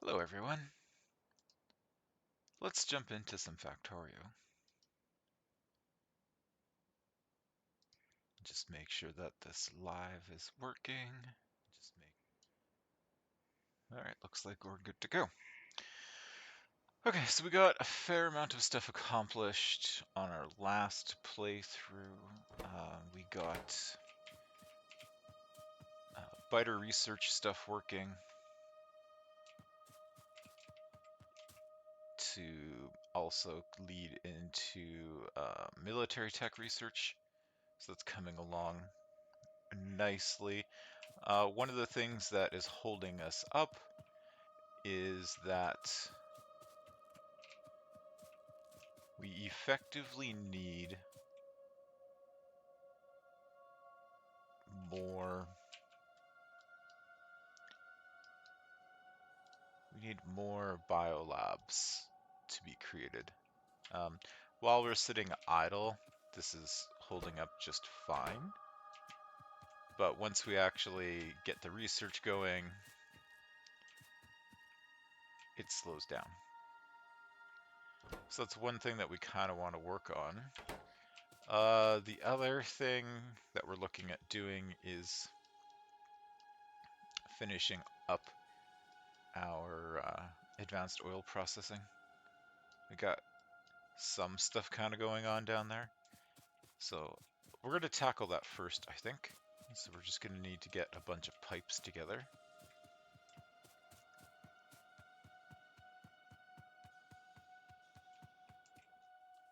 Hello everyone. Let's jump into some Factorio. Just make sure that this live is working. Alright, looks like we're good to go. Okay, so we got a fair amount of stuff accomplished on our last playthrough. We got biter research stuff working to also lead into military tech research. So that's coming along nicely. One of the things that is holding us up is that we effectively need more. We need more biolabs to be created. While we're sitting idle, this is holding up just fine. But once we actually get the research going, it slows down. So that's one thing that we kind of want to work on. The other thing that we're looking at doing is finishing up our advanced oil processing. We got some stuff kind of going on down there. So we're going to tackle that first, I think. So we're just going to need to get a bunch of pipes together.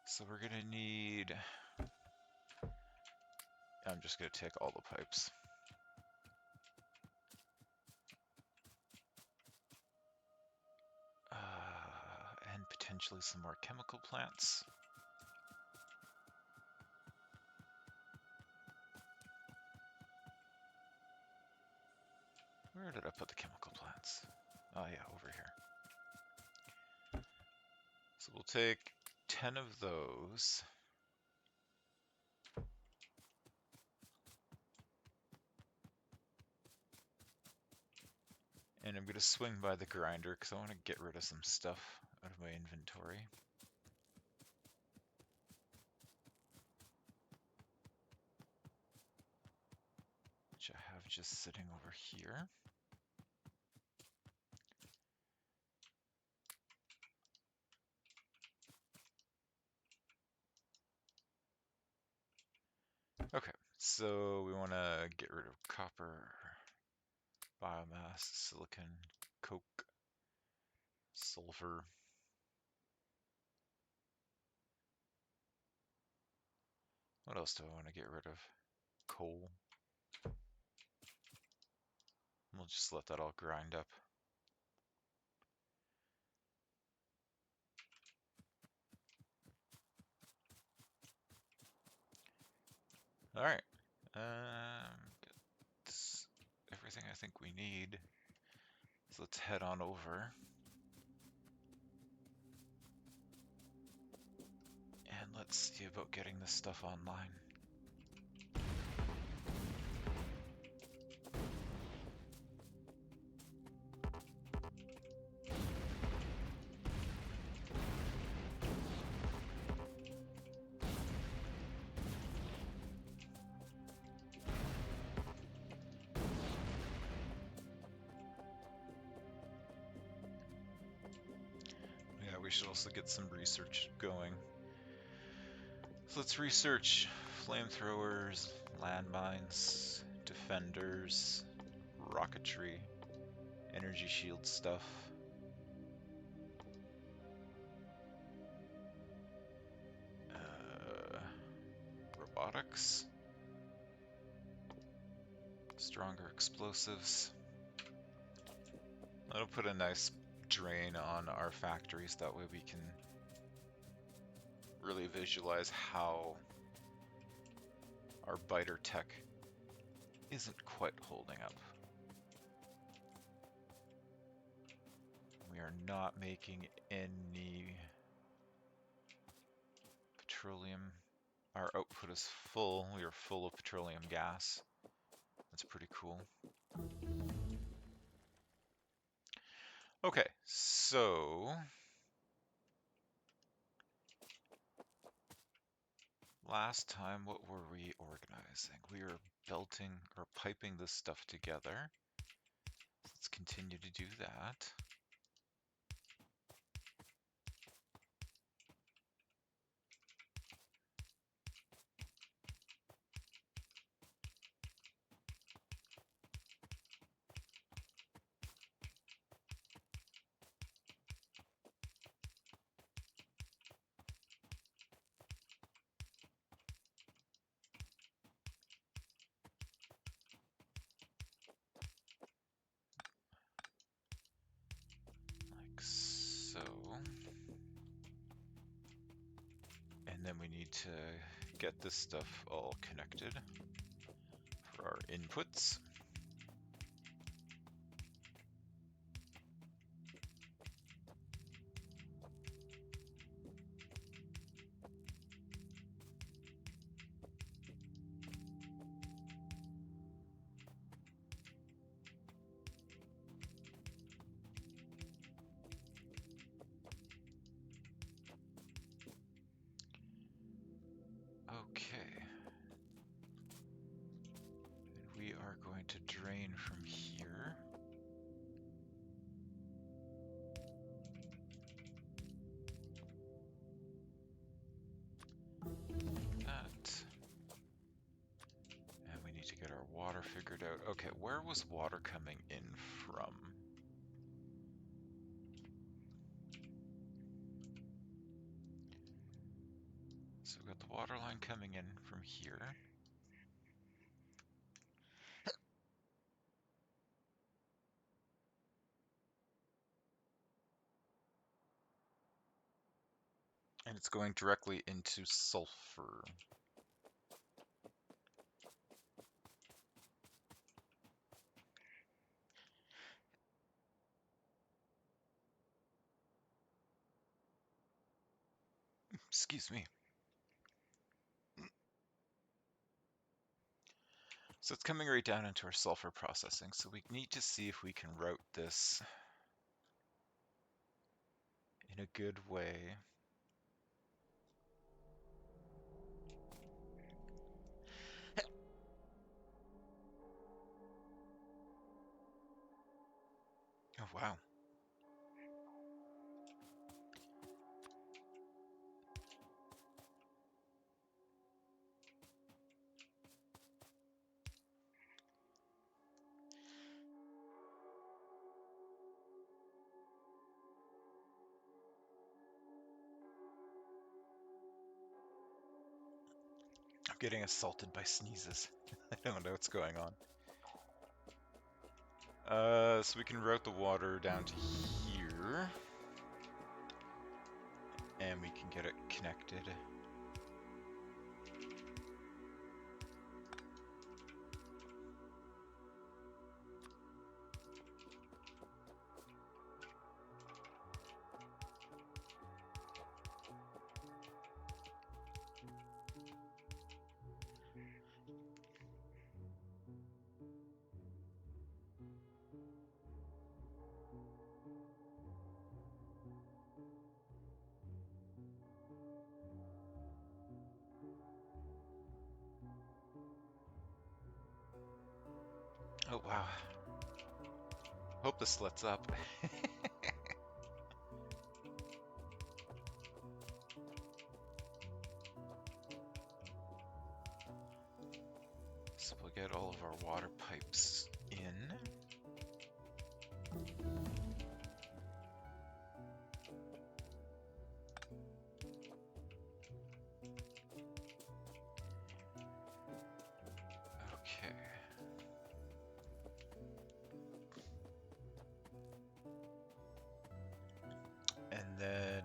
So we're going to need... I'm just going to take all the pipes. And potentially some more chemical plants. Where did I put the chemical plants? Oh yeah, over here. So we'll take 10 of those. And I'm going to swing by the grinder because I want to get rid of some stuff out of my inventory. Which I have just sitting over here. Okay, so we want to get rid of copper, biomass, silicon, coke, sulfur. What else do I want to get rid of? Coal. We'll just let that all grind up. Alright. That's everything I think we need. So let's head on over. And let's see about getting this stuff online. Yeah, we should also get some research going. So let's research flamethrowers, landmines, defenders, rocketry, energy shield stuff. Robotics. Stronger explosives. That'll put a nice drain on our factories, that way we can really visualize how our biter tech isn't quite holding up. We are not making any petroleum. Our output is full. We are full of petroleum gas. That's pretty cool. Okay, so last time, what were we organizing? We were belting or piping this stuff together. Let's continue to do that. Like so. And then we need to get this stuff all connected for our inputs. Okay. And we are going to drain from here. That. And we need to get our water figured out. Okay, where was water coming in from? So we've got the water line coming in from here. And it's going directly into sulfur. Excuse me. So it's coming right down into our sulfur processing. So we need to see if we can route this in a good way. Oh, wow. I'm getting assaulted by sneezes. I don't know what's going on. So we can route the water down to here. And we can get it connected. Oh, wow. Hope this lets up. So we'll get all of our water pipes in. Okay. And then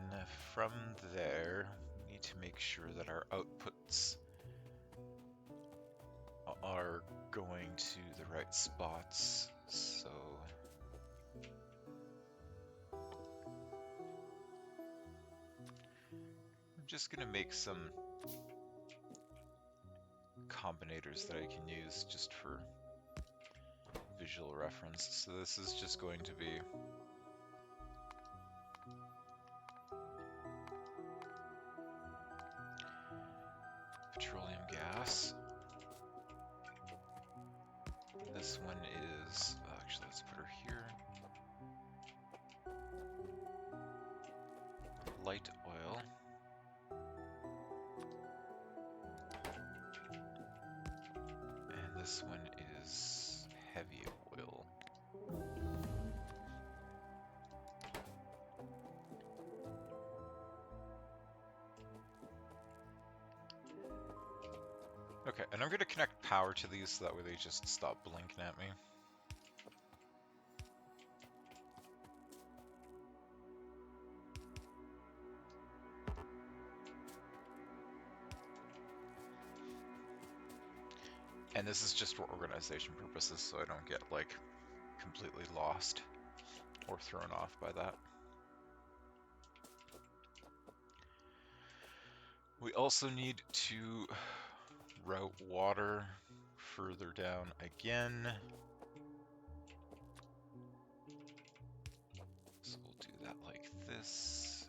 from there, we need to make sure that our outputs are going to the right spots. So I'm just going to make some combinators that I can use just for visual reference. So this is just going to be this. This one is, actually, let's put her here. Light oil. And this one is heavy oil. Okay, and I'm going to connect power to these so that way they just stop blinking at me. And this is just for organization purposes, so I don't get, like, completely lost or thrown off by that. We also need to route water further down again. So we'll do that like this.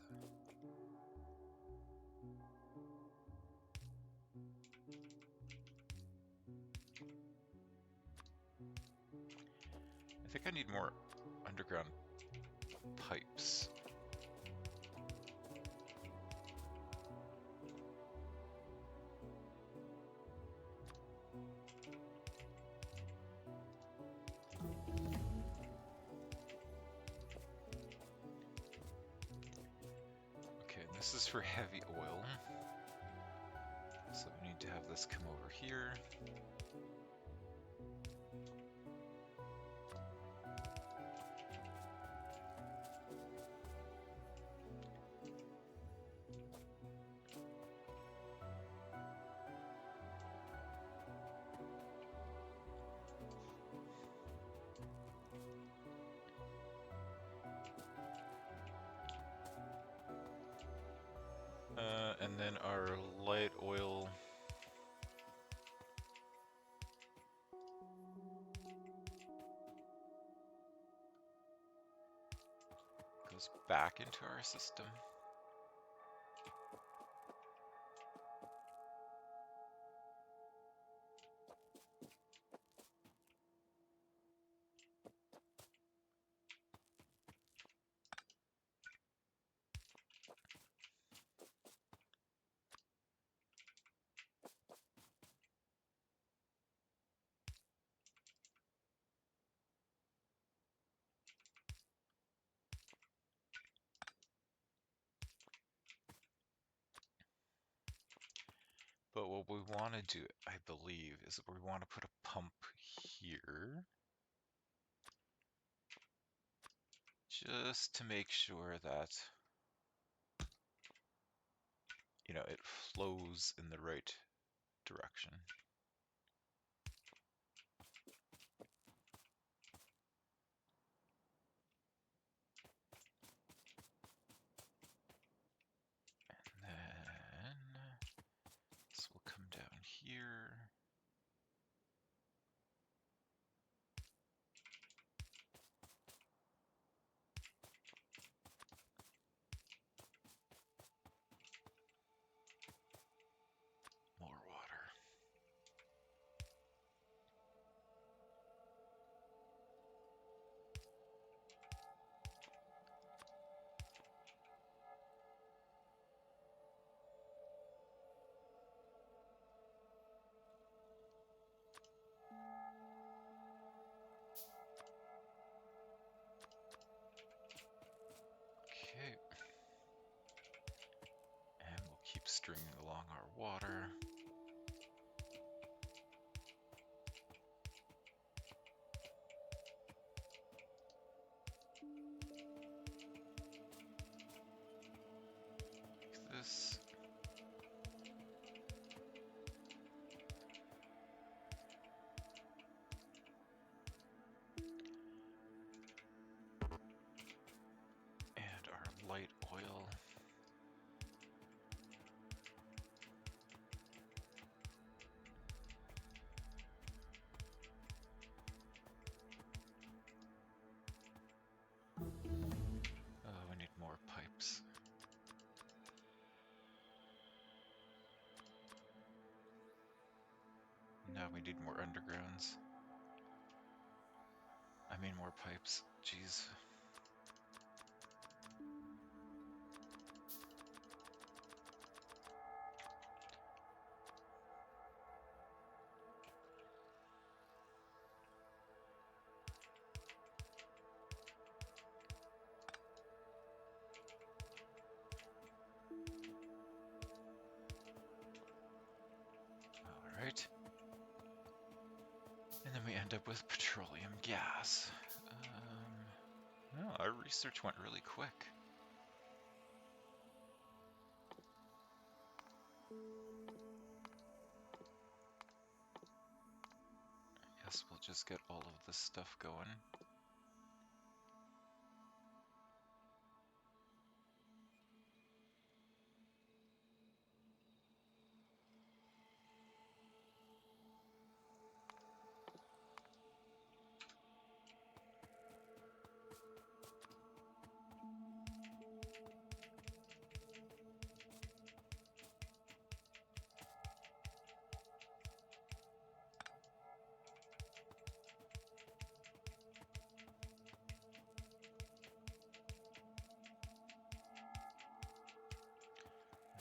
I think I need more underground pipes. Okay, and this is for heavy oil. So we need to have this come over here. And then our light oil goes back into our system. But what we want to do, I believe, is we want to put a pump here. Just to make sure that, you know, it flows in the right direction. And then this will come down here. More water. Okay. And we'll keep stringing along our water. Like this. And our light oil. Oh, we need more pipes. Now we need more undergrounds. I mean more pipes. Jeez. Alright. And then we end up with petroleum gas. No, our research went really quick. I guess we'll just get all of this stuff going.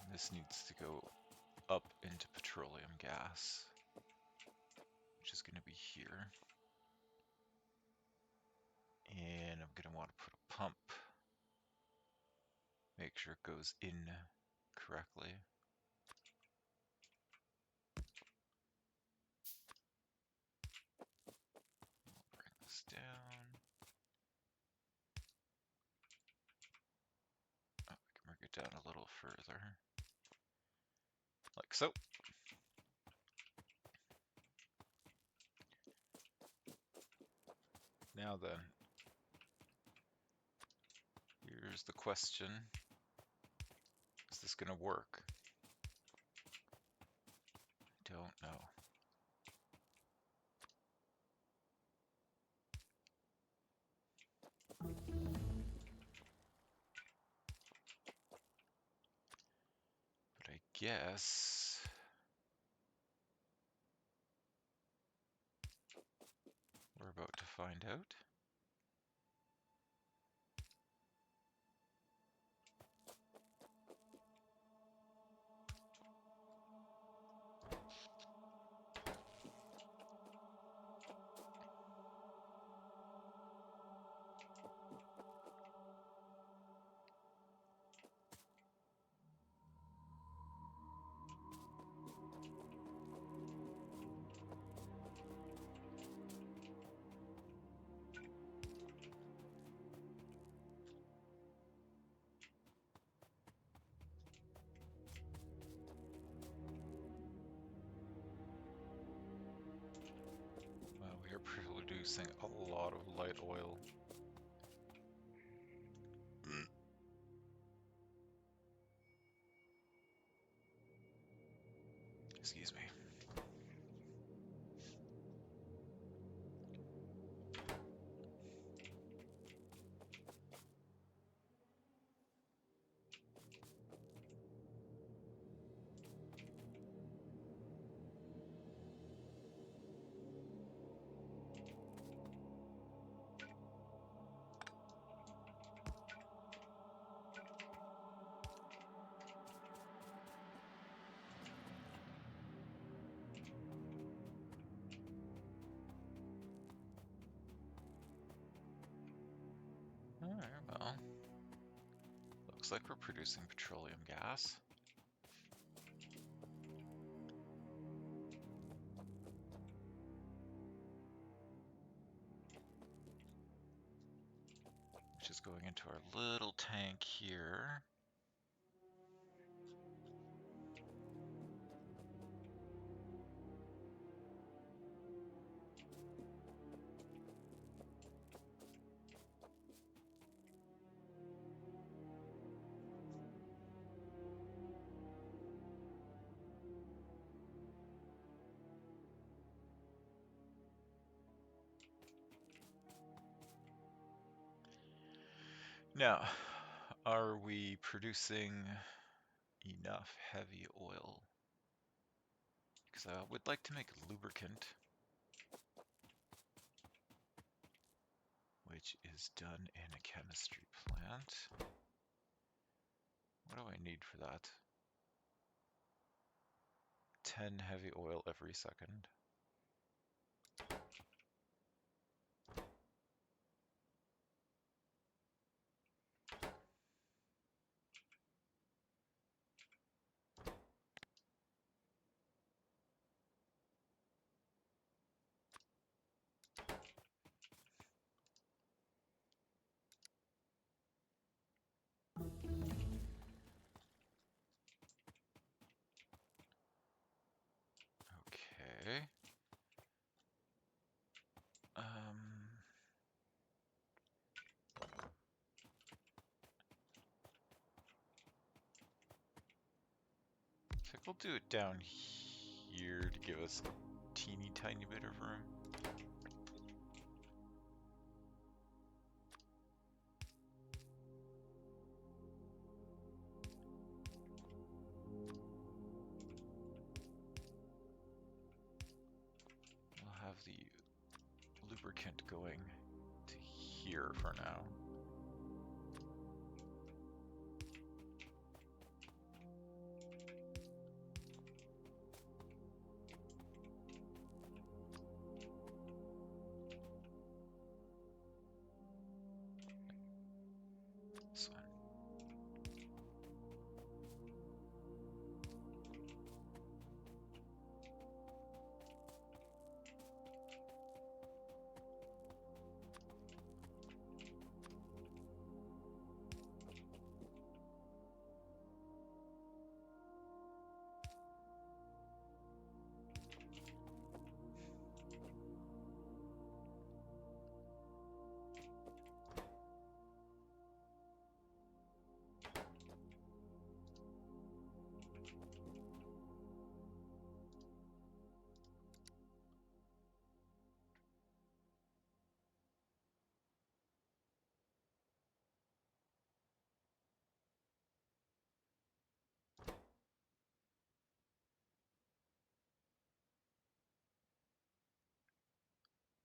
And this needs to go up into petroleum gas, which is going to be here. And I'm going to want to put a pump. Make sure it goes in correctly. Bring this down. Oh, we can bring it down a little further. Like so. Now then, here's the question. Is this going to work? I don't know. But I guess we're about to find out. We are producing a lot of light oil. Excuse me. Alright, well, looks like we're producing petroleum gas. Which is going into our little tank here. Now, are we producing enough heavy oil? because I would like to make lubricant, which is done in a chemistry plant. What do I need for that? 10 heavy oil every second. Okay. I think we'll do it down here to give us a teeny tiny bit of room. We'll have the lubricant going to here for now. This one.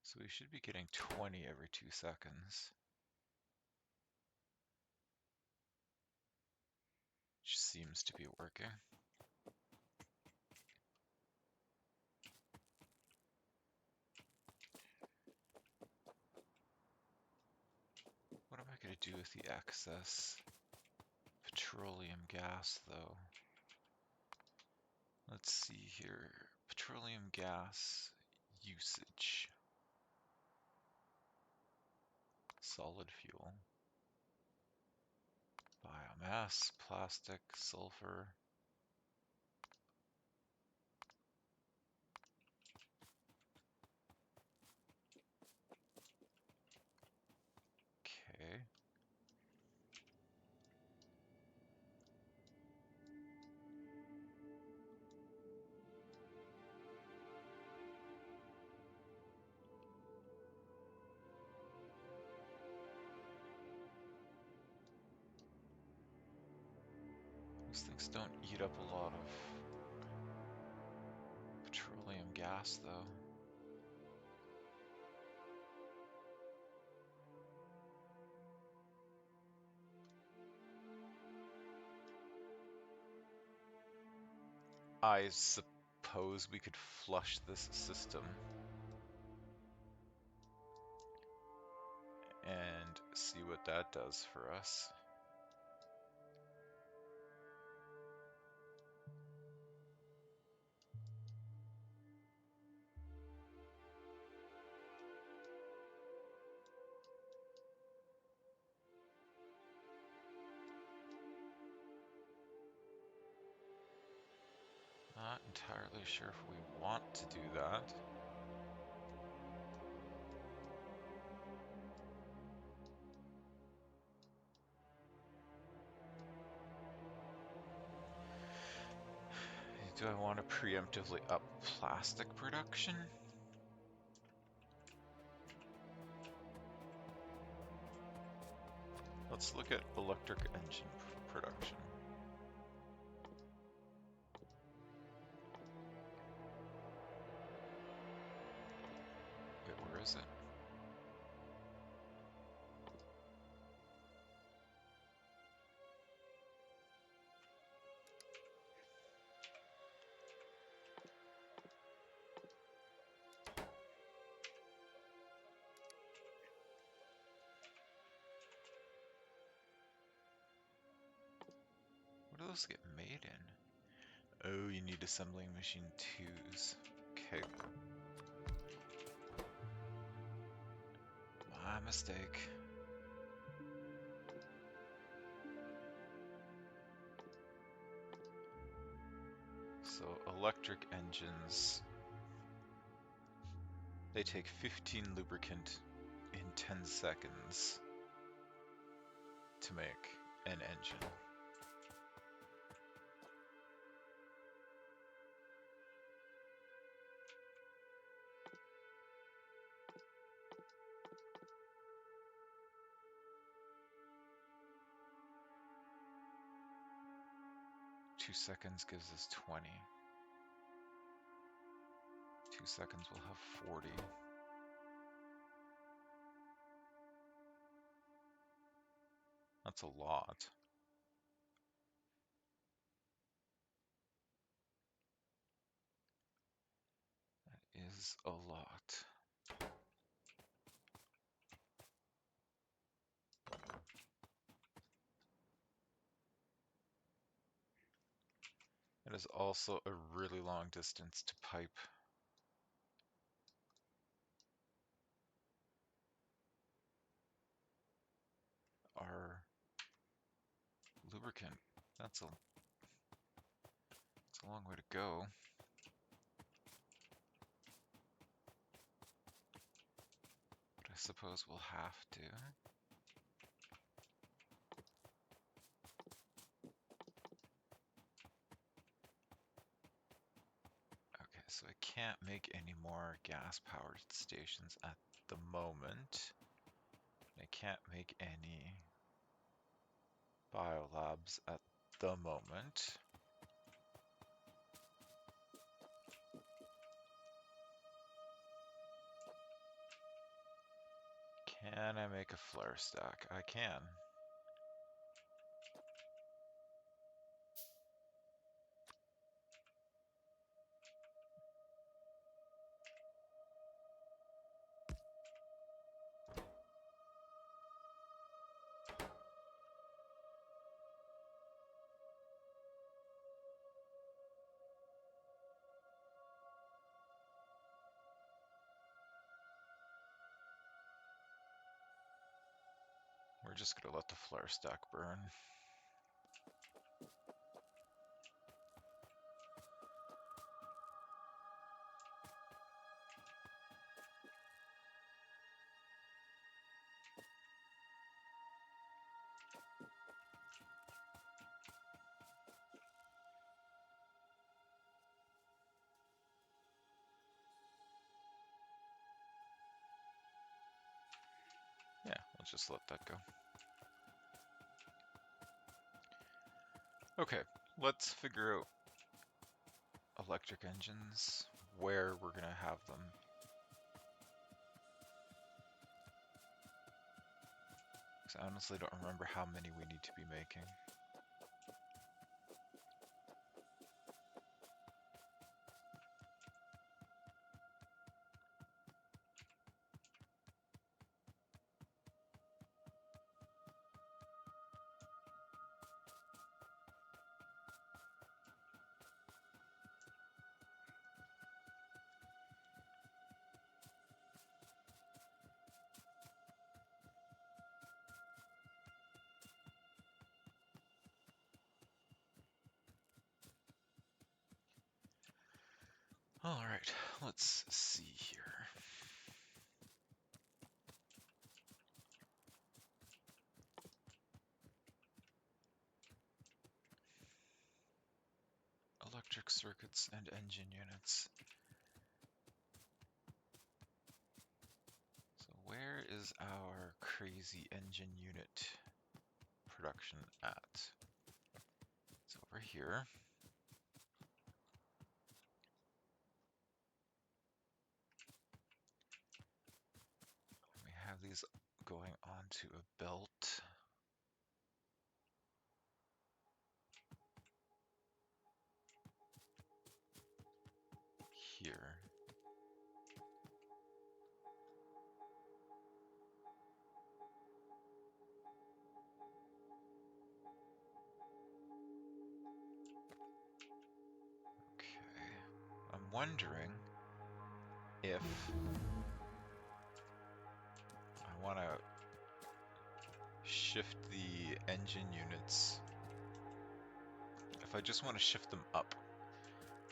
So we should be getting 20 every 2 seconds. Which seems to be working. What am I going to do with the excess petroleum gas, though? Let's see here. Petroleum gas usage. Solid fuel. Biomass, plastic, sulfur. Okay. These things don't eat up a lot of petroleum gas, though. I suppose we could flush this system and see what that does for us. Not entirely sure if we want to do that. Do I want to preemptively up plastic production? Let's look at electric engine production. those get made in? Oh, you need assembling machine 2s. Okay. My mistake. So electric engines, they take 15 lubricant in 10 seconds to make an engine. Two seconds gives us 20. 2 seconds will have 40. That's a lot. That is a lot. It is also a really long distance to pipe our lubricant. That's a long way to go. But I suppose we'll have to. Okay, so I can't make any more gas-powered stations at the moment. I can't make any biolabs at the moment. Can I make a flare stack? I can. We're just gonna let the flare stack burn. Yeah, we'll just let that go. Okay, let's figure out electric engines, where we're gonna have them. Because I honestly don't remember how many we need to be making. All right, let's see here. Electric circuits and engine units. So where is our crazy engine unit production at? It's over here. We have these going onto a belt. Here. Okay. I'm wondering if I want to shift the engine units. If I just want to shift them up,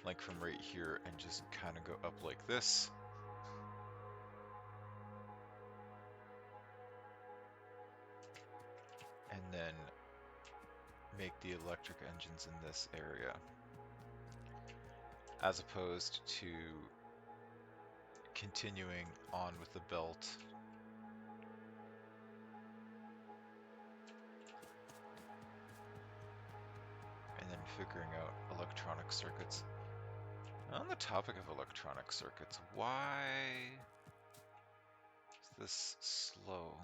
like from right here, and just kind of go up like this. And then make the electric engines in this area, as opposed to continuing on with the belt and then figuring out electronic circuits. On the topic of electronic circuits, why is this slow?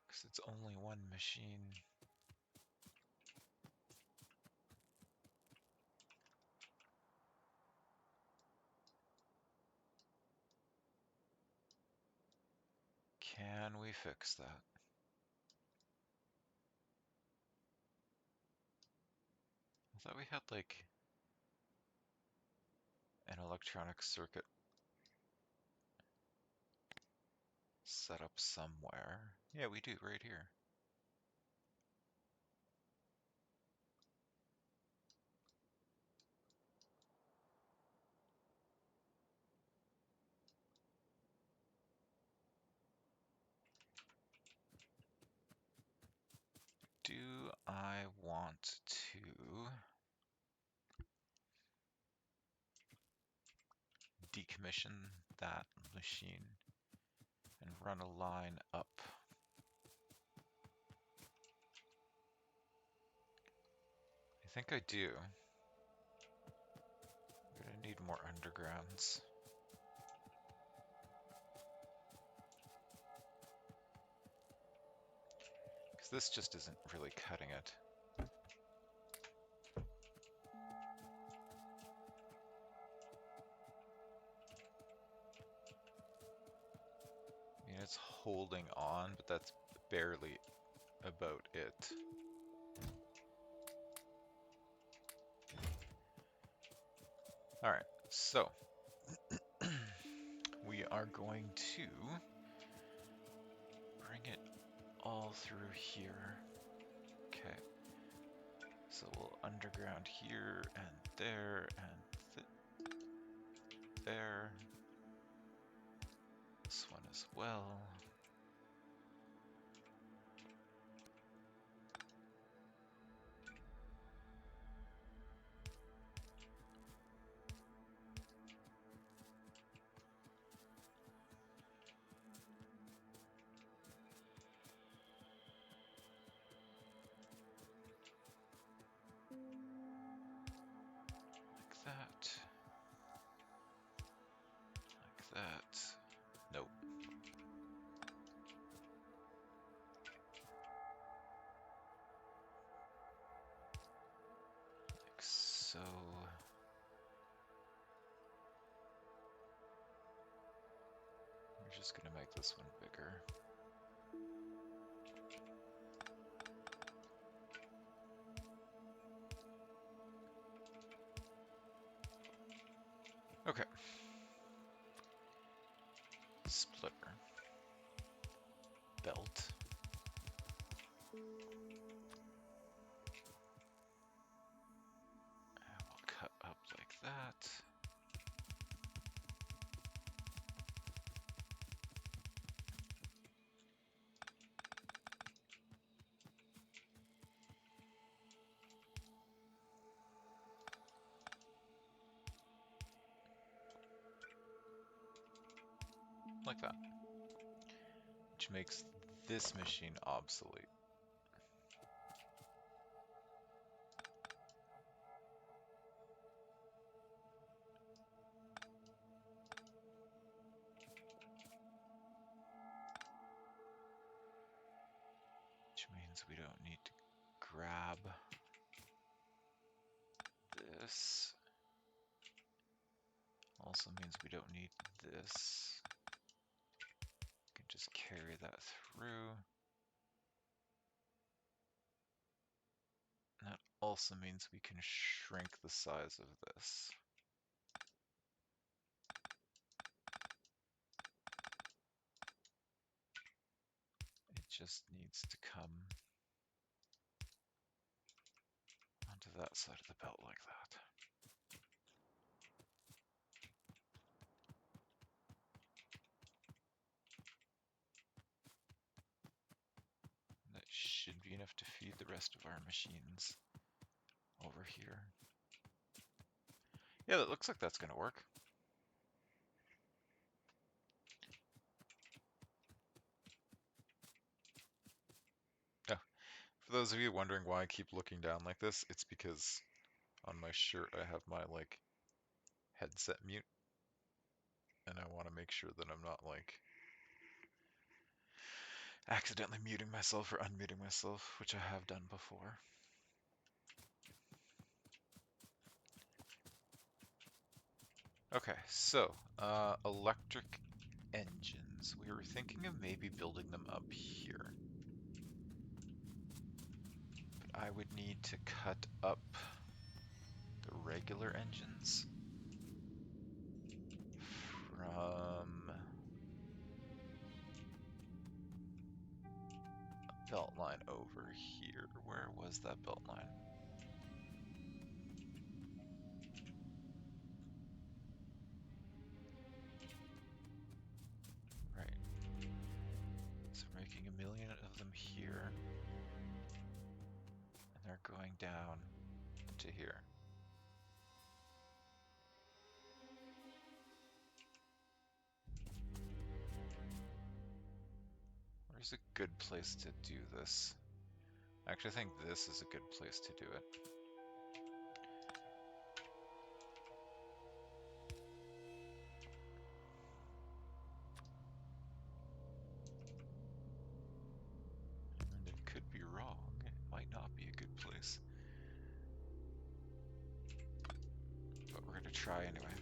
Because it's only one machine. Can we fix that? I thought we had like an electronic circuit set up somewhere. Yeah, we do, right here. Do I want to decommission that machine and run a line up? I think I do. I'm gonna need more undergrounds. Because this just isn't really cutting it. I mean, it's holding on, but that's barely about it. Alright, so we are going to bring it all through here. Okay, so we'll underground here and there and there. This one as well. Like that. Like that. Nope. Like so. We're just gonna make this one bigger. Okay. Splitter. Belt. And we'll cut up like that. Like that. Which makes this machine obsolete. Which means we don't need to grab this. Also means we don't need this. We can just carry that through. also means we can shrink the size of this. It just needs to come onto that side of the belt like that. That should be enough to feed the rest of our machines over here. Yeah, that looks like that's going to work. Oh, for those of you wondering why I keep looking down like this, it's because on my shirt I have my headset mute, and I want to make sure that I'm not accidentally muting myself or unmuting myself, which I have done before. Okay, so electric engines. We were thinking of maybe building them up here. But I would need to cut up the regular engines from a belt line over here. Where was that belt line? Right. So we're making 1,000,000 of them here. And they're going down to here. Where's a good place to do this? Actually, I think this is a good place to do it. And it could be wrong. It might not be a good place. But we're going to try anyway.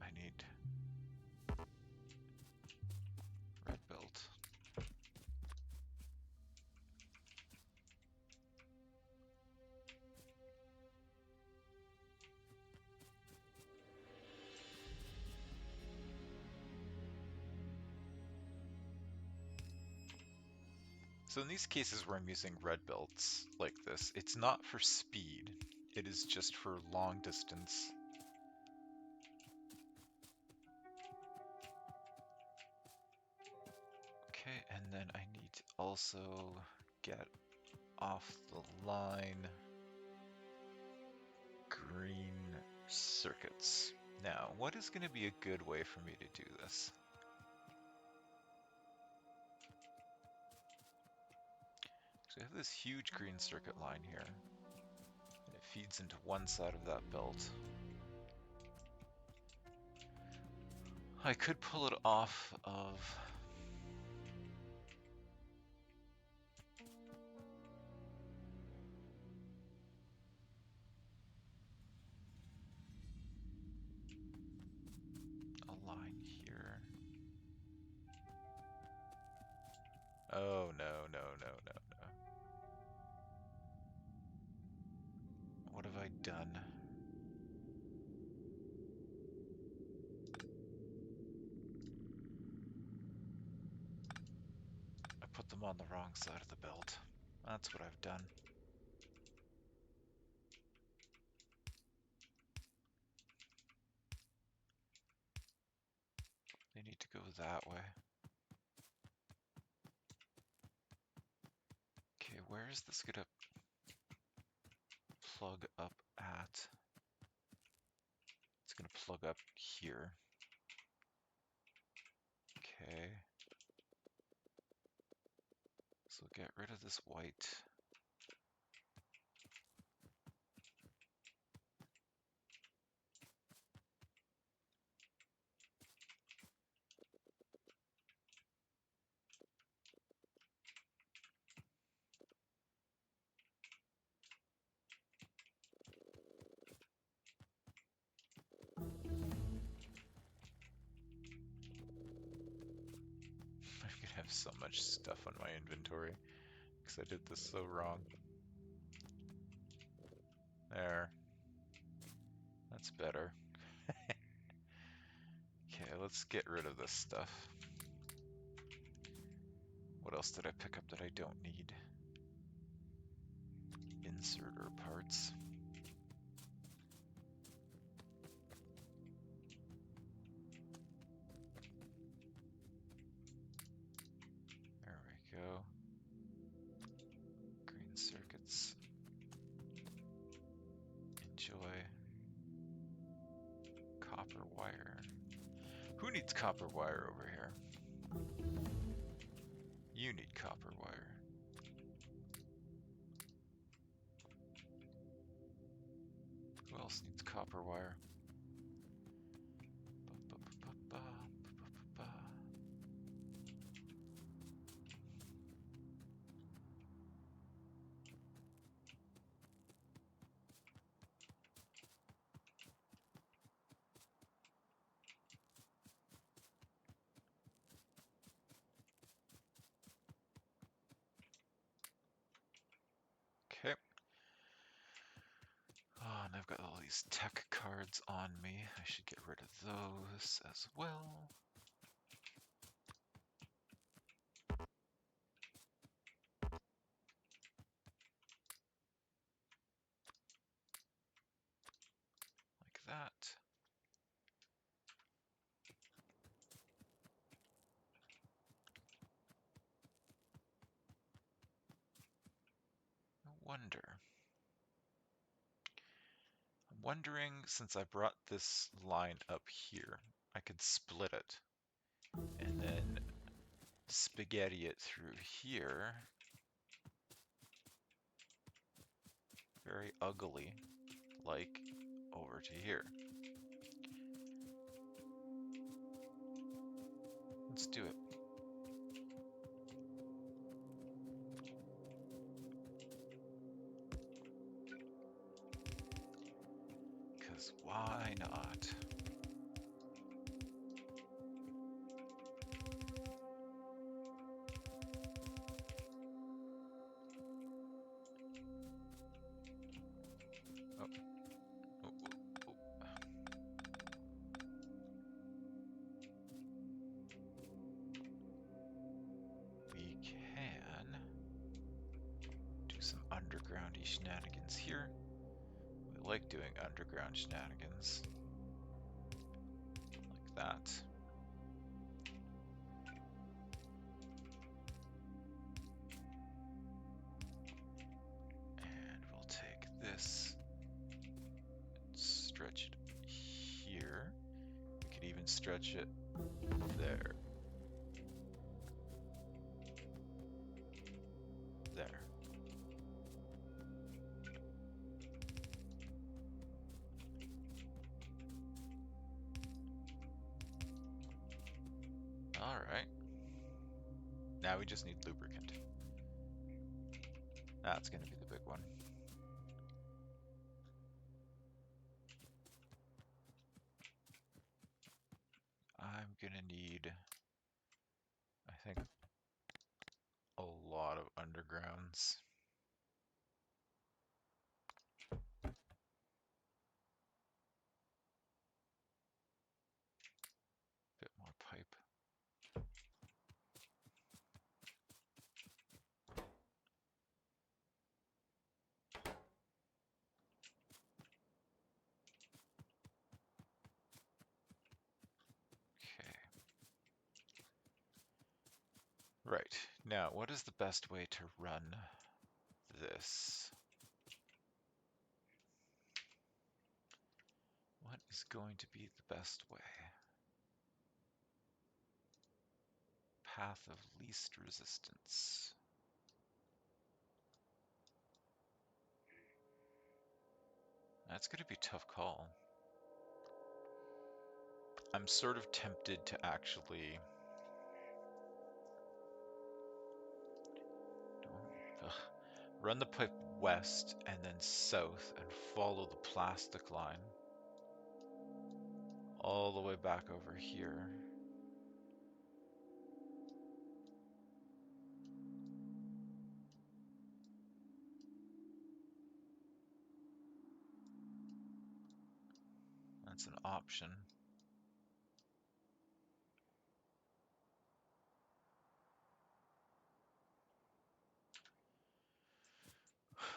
I need red belt. So in these cases where I'm using red belts like this, it's not for speed. It is just for long distance. Okay, and then I need to also get off the line green circuits. Now, what is going to be a good way for me to do this? So I have this huge green circuit line here, and it feeds into one side of that belt. I could pull it off of a line here. Oh, no, no, no, no, no. What have I done? I put them on the wrong side of the belt. That's what I've done. They need to go that way. Okay, where is this gonna plug up at? It's gonna plug up here. Okay. So get rid of this white. I'm gonna have so much stuff on my inventory because I did this so wrong. There. That's better. Okay, let's get rid of this stuff. What else did I pick up that I don't need? Inserter parts. There we go. Green circuits. Enjoy. Copper wire. Who needs copper wire over here? You need copper wire. Who else needs copper wire? Okay. Oh, and I've got all these tech cards on me. I should get rid of those as well. Like that. I'm wondering, since I brought this line up here, I could split it and then spaghetti it through here. Very ugly, like over to here. Let's do it. Because why not? Oh, oh, oh, oh. We can do some undergroundy shenanigans here. We like doing underground shenanigans. Like that. And we'll take this and stretch it here. We could even stretch it there. There. Alright. Now we just need lubricant. That's going to be the big one. I'm going to need, I think, a lot of undergrounds. Bit more pipe. Okay. Right. Now, what is the best way to run this? What is going to be the best way? Path of least resistance. That's going to be a tough call. I'm sort of tempted to actually run the pipe west and then south and follow the plastic line all the way back over here. That's an option.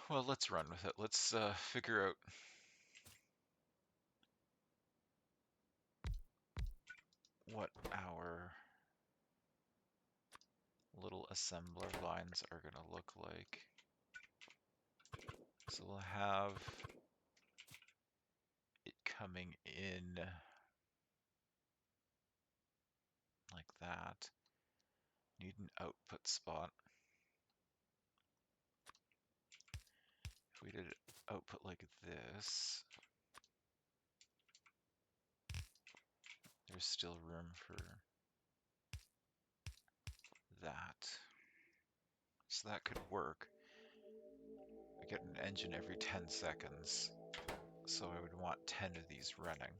Well, let's run with it. Let's figure out what our little assembler lines are going to look like. So we'll have it coming in like that. Need an output spot. If we did output like this, there's still room for that. So that could work. I get an engine every 10 seconds, so I would want 10 of these running.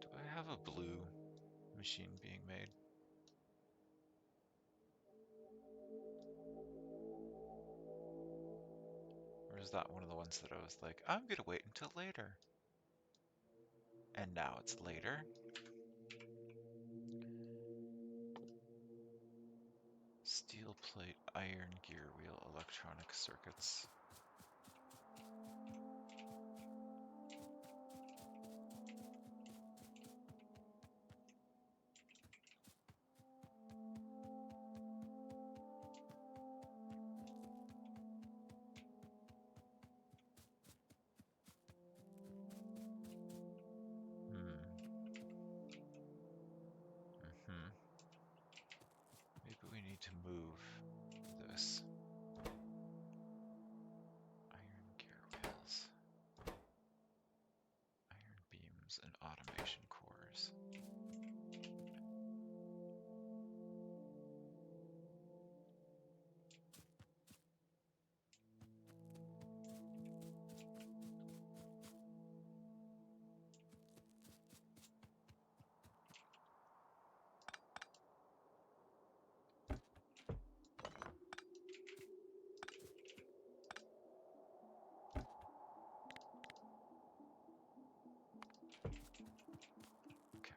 Do I have a blue machine being made? Or is that one of the ones that I was like, I'm gonna wait until later? And now it's later. Steel plate, iron gear wheel, electronic circuits. Hmm. Maybe we need to move this. Iron gear wheels. Iron beams and automation cores. Okay.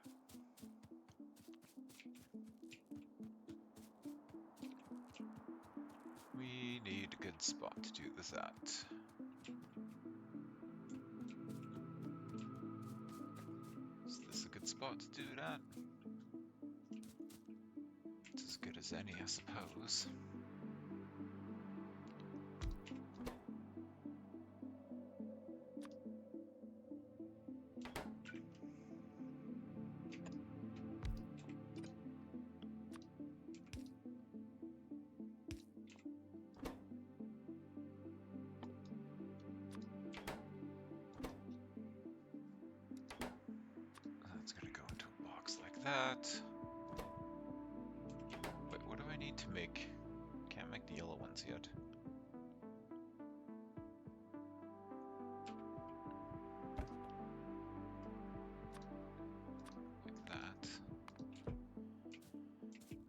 We need a good spot to do this at. Is this a good spot to do it at? It's as good as any, I suppose. That's gonna go into a box like that. Wait, what do I need to make? Can't make the yellow ones yet. Like that.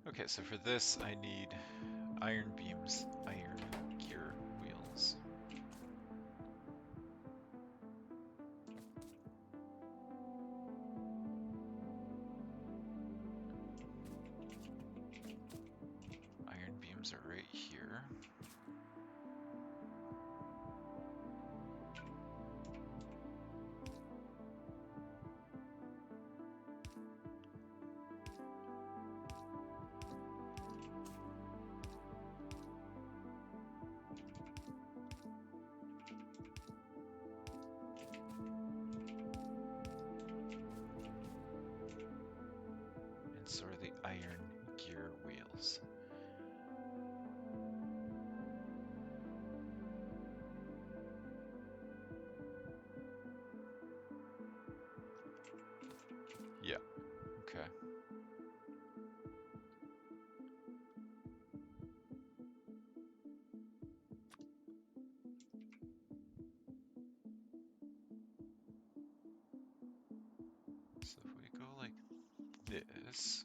Okay, so for this I need iron beams, iron gear wheels. Iron beams are right here. And so are the iron gear wheels. Yeah, okay. So if we go like this,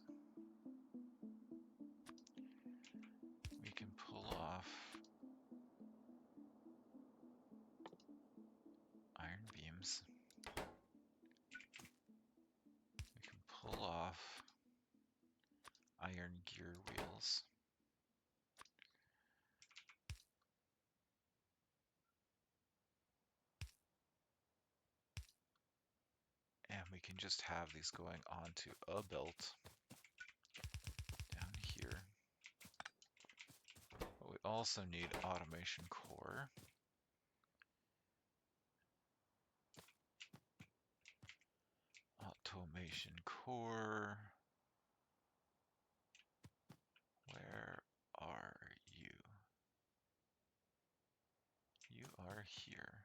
we can pull off frames. We can pull off iron gear wheels. And we can just have these going onto a belt down here. But we also need automation core. Automation core. Where are you? You are here.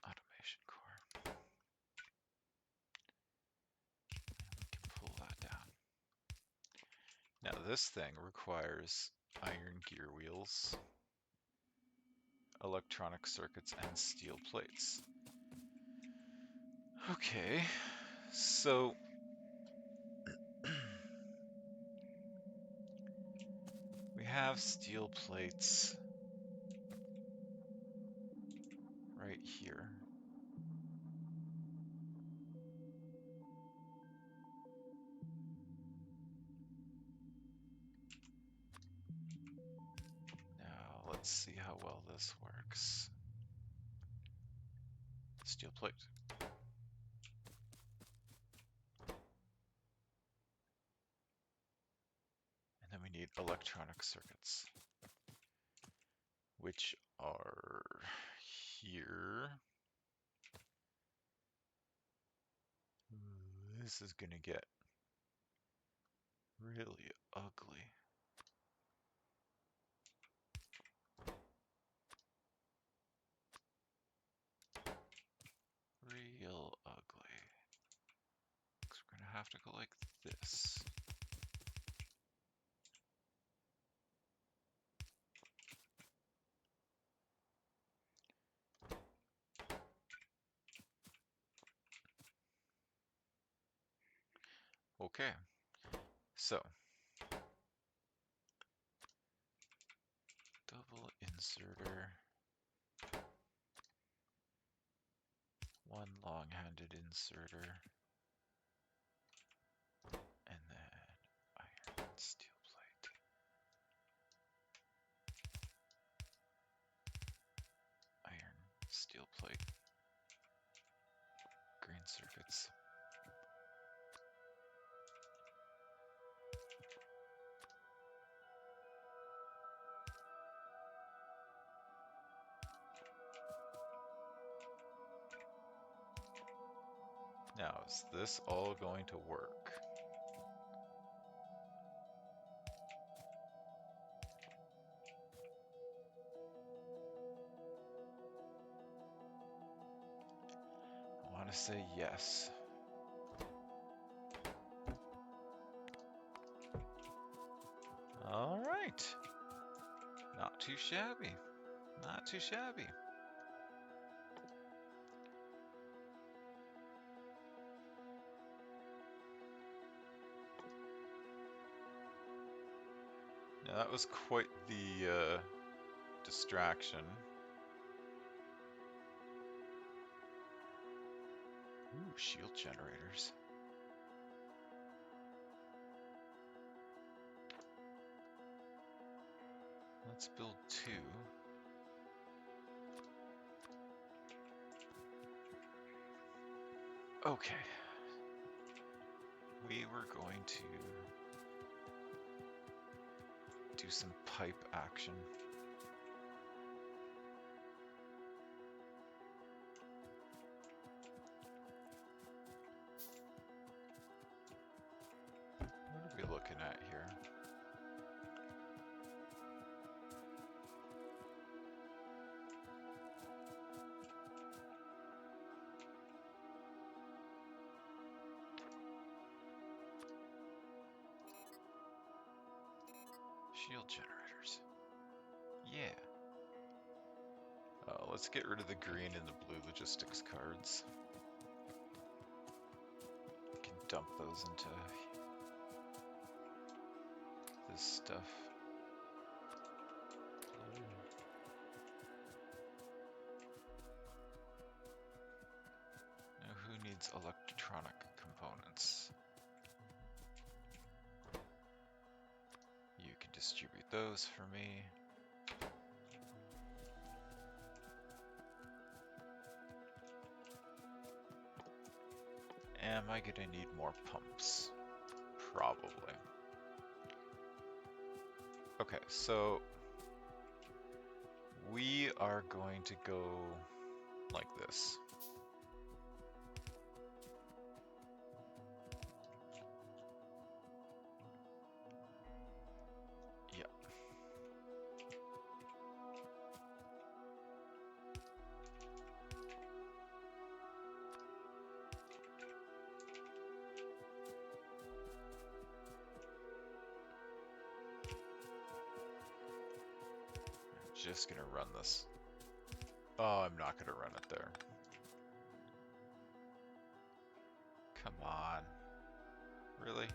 Automation core. And we can pull that down. Now this thing requires iron gear wheels, electronic circuits, and steel plates. Okay, so we have steel plates right here. Now let's see how well this works. Steel plate. And then we need electronic circuits, which are here. This is gonna get really ugly. Real ugly. So we're gonna have to go like this. Okay, so double inserter, one long-handed inserter, and then iron steel plate. Iron steel plate, green circuits. Now, is this all going to work? I want to say yes. All right. Not too shabby. Not too shabby. Now that was quite the distraction. Ooh, shield generators. Let's build 2. Okay. We were going to do some pipe action. What are we looking at here? Shield generators. Yeah. let's get rid of the green and the blue logistics cards. We can dump those into this stuff. Now, who needs electronic components? You can distribute those for me. Am I gonna need more pumps? Probably. Okay, so we are going to go like this. Yep. Just gonna run this. Oh, I'm not gonna run it there. Come on. Really?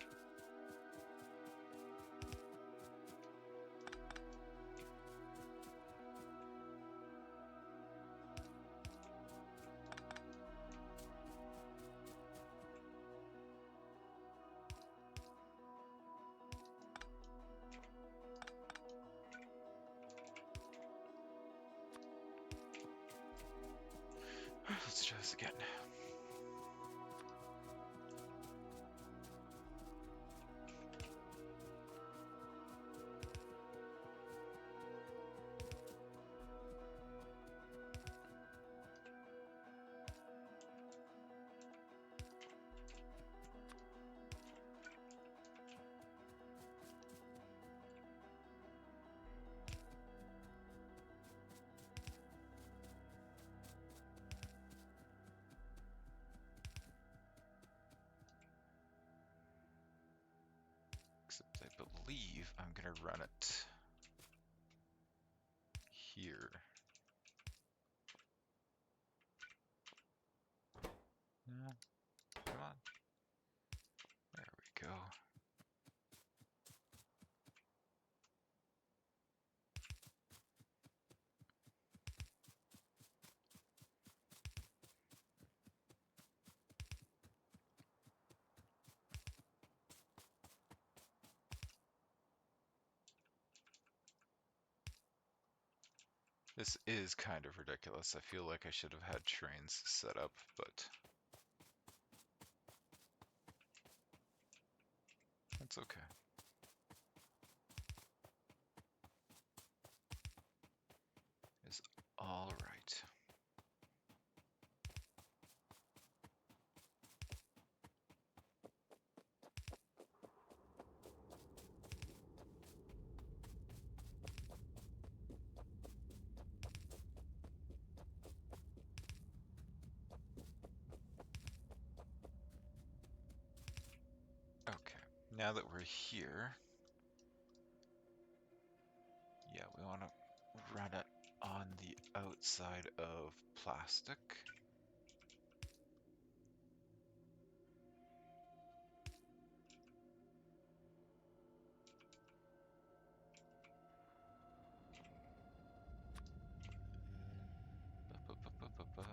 Let's try this again. Except I believe I'm gonna run it here. No, come on. There we go. This is kind of ridiculous. I feel like I should have had trains set up, but that's okay. It's all right. Okay, now that we're here, yeah, we want to run it on the outside of plastic. Ba-ba-ba-ba-ba-ba.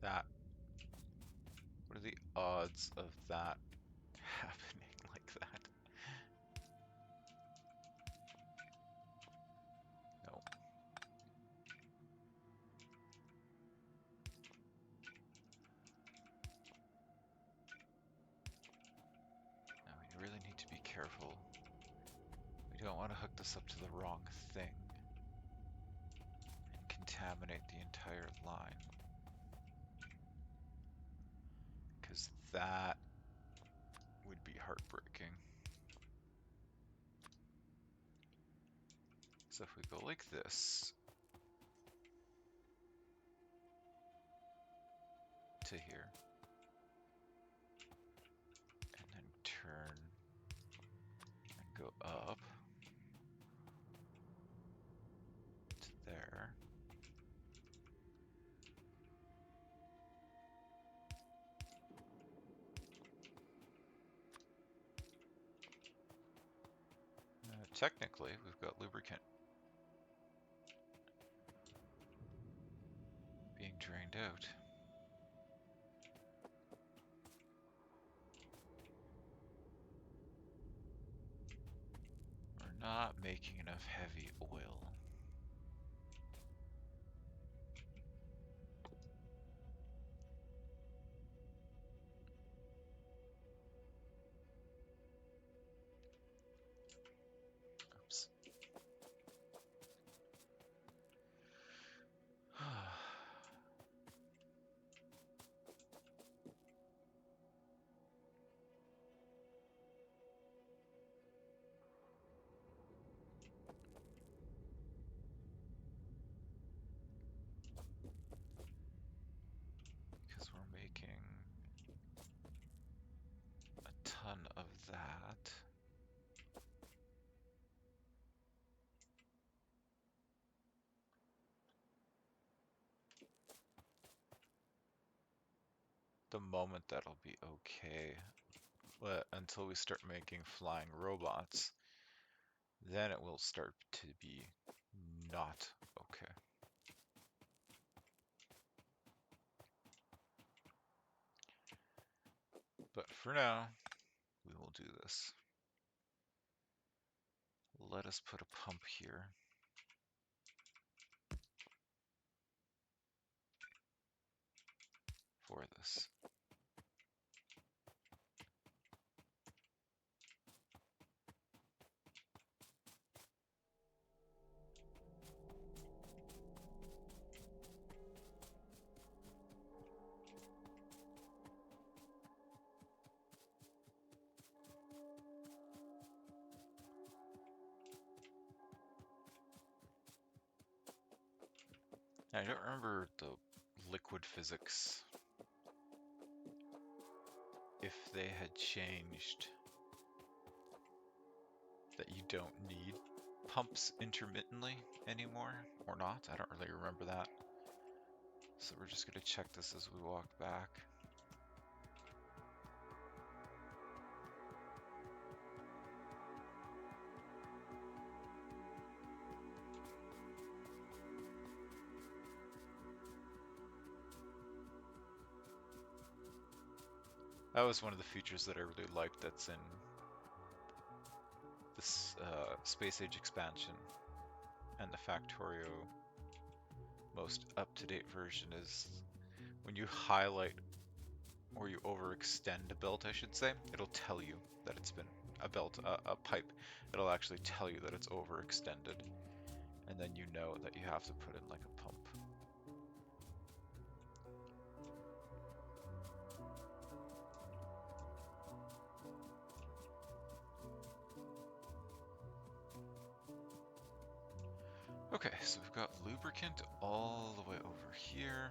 That, what are the odds of that happening like that? No. Now we really need to be careful. We don't want to hook this up to the wrong thing. contaminate the entire line. Because that would be heartbreaking. So if we go like this to here, and then turn and go up to there. Technically, we've got lubricant being drained out. We're not making enough heavy oil. Oops. Because we're making a ton of that. The moment that'll be okay, but until we start making flying robots, then it will start to be not okay. But for now, we will do this. Let us put a pump here. For this. I don't remember the liquid physics, if they had changed that you don't need pumps intermittently anymore or not. I don't really remember that. So we're just going to check this as we walk back. That was one of the features that I really liked that's in this Space Age expansion and the Factorio most up-to-date version is when you highlight or you overextend a belt, I should say, it'll tell you that it's been a belt, a pipe. It'll actually tell you that it's overextended, and then you know that you have to put in like a pump. Okay, so we've got lubricant all the way over here.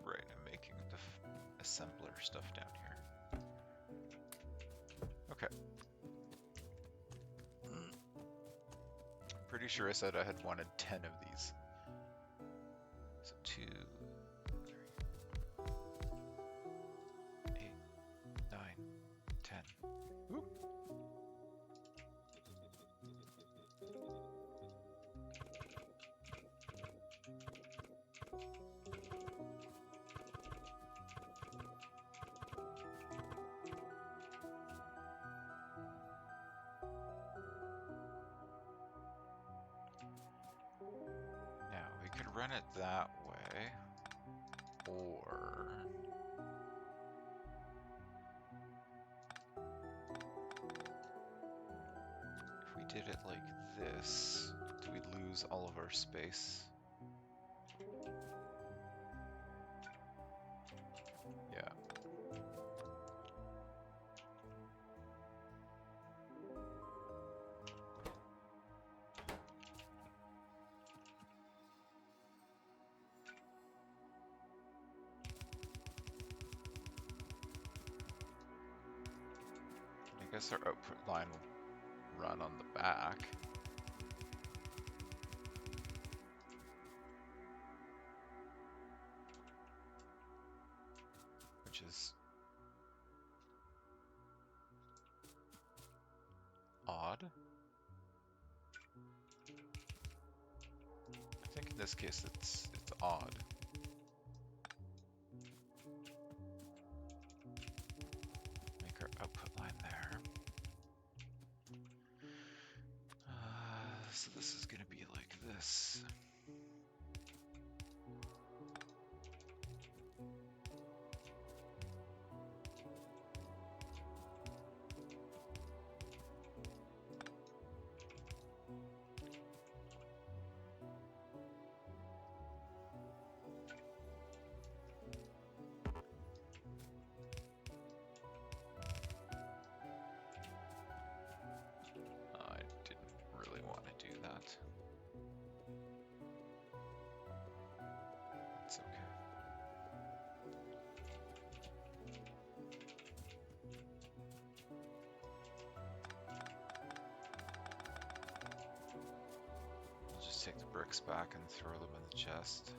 Right, I'm making the assembler stuff down here. Okay. Pretty sure I said I had wanted 10 of these. So 2, 3, 8, 9, 10. Oop. run it that way, or if we did it like this, do we lose all of our space? Yeah. I guess our output line will run on the back. Which is odd. I think in this case it's odd. Make our output line there. So this is gonna be like this. I didn't really want to do that. It's okay. I'll just take the bricks back and throw them in the chest.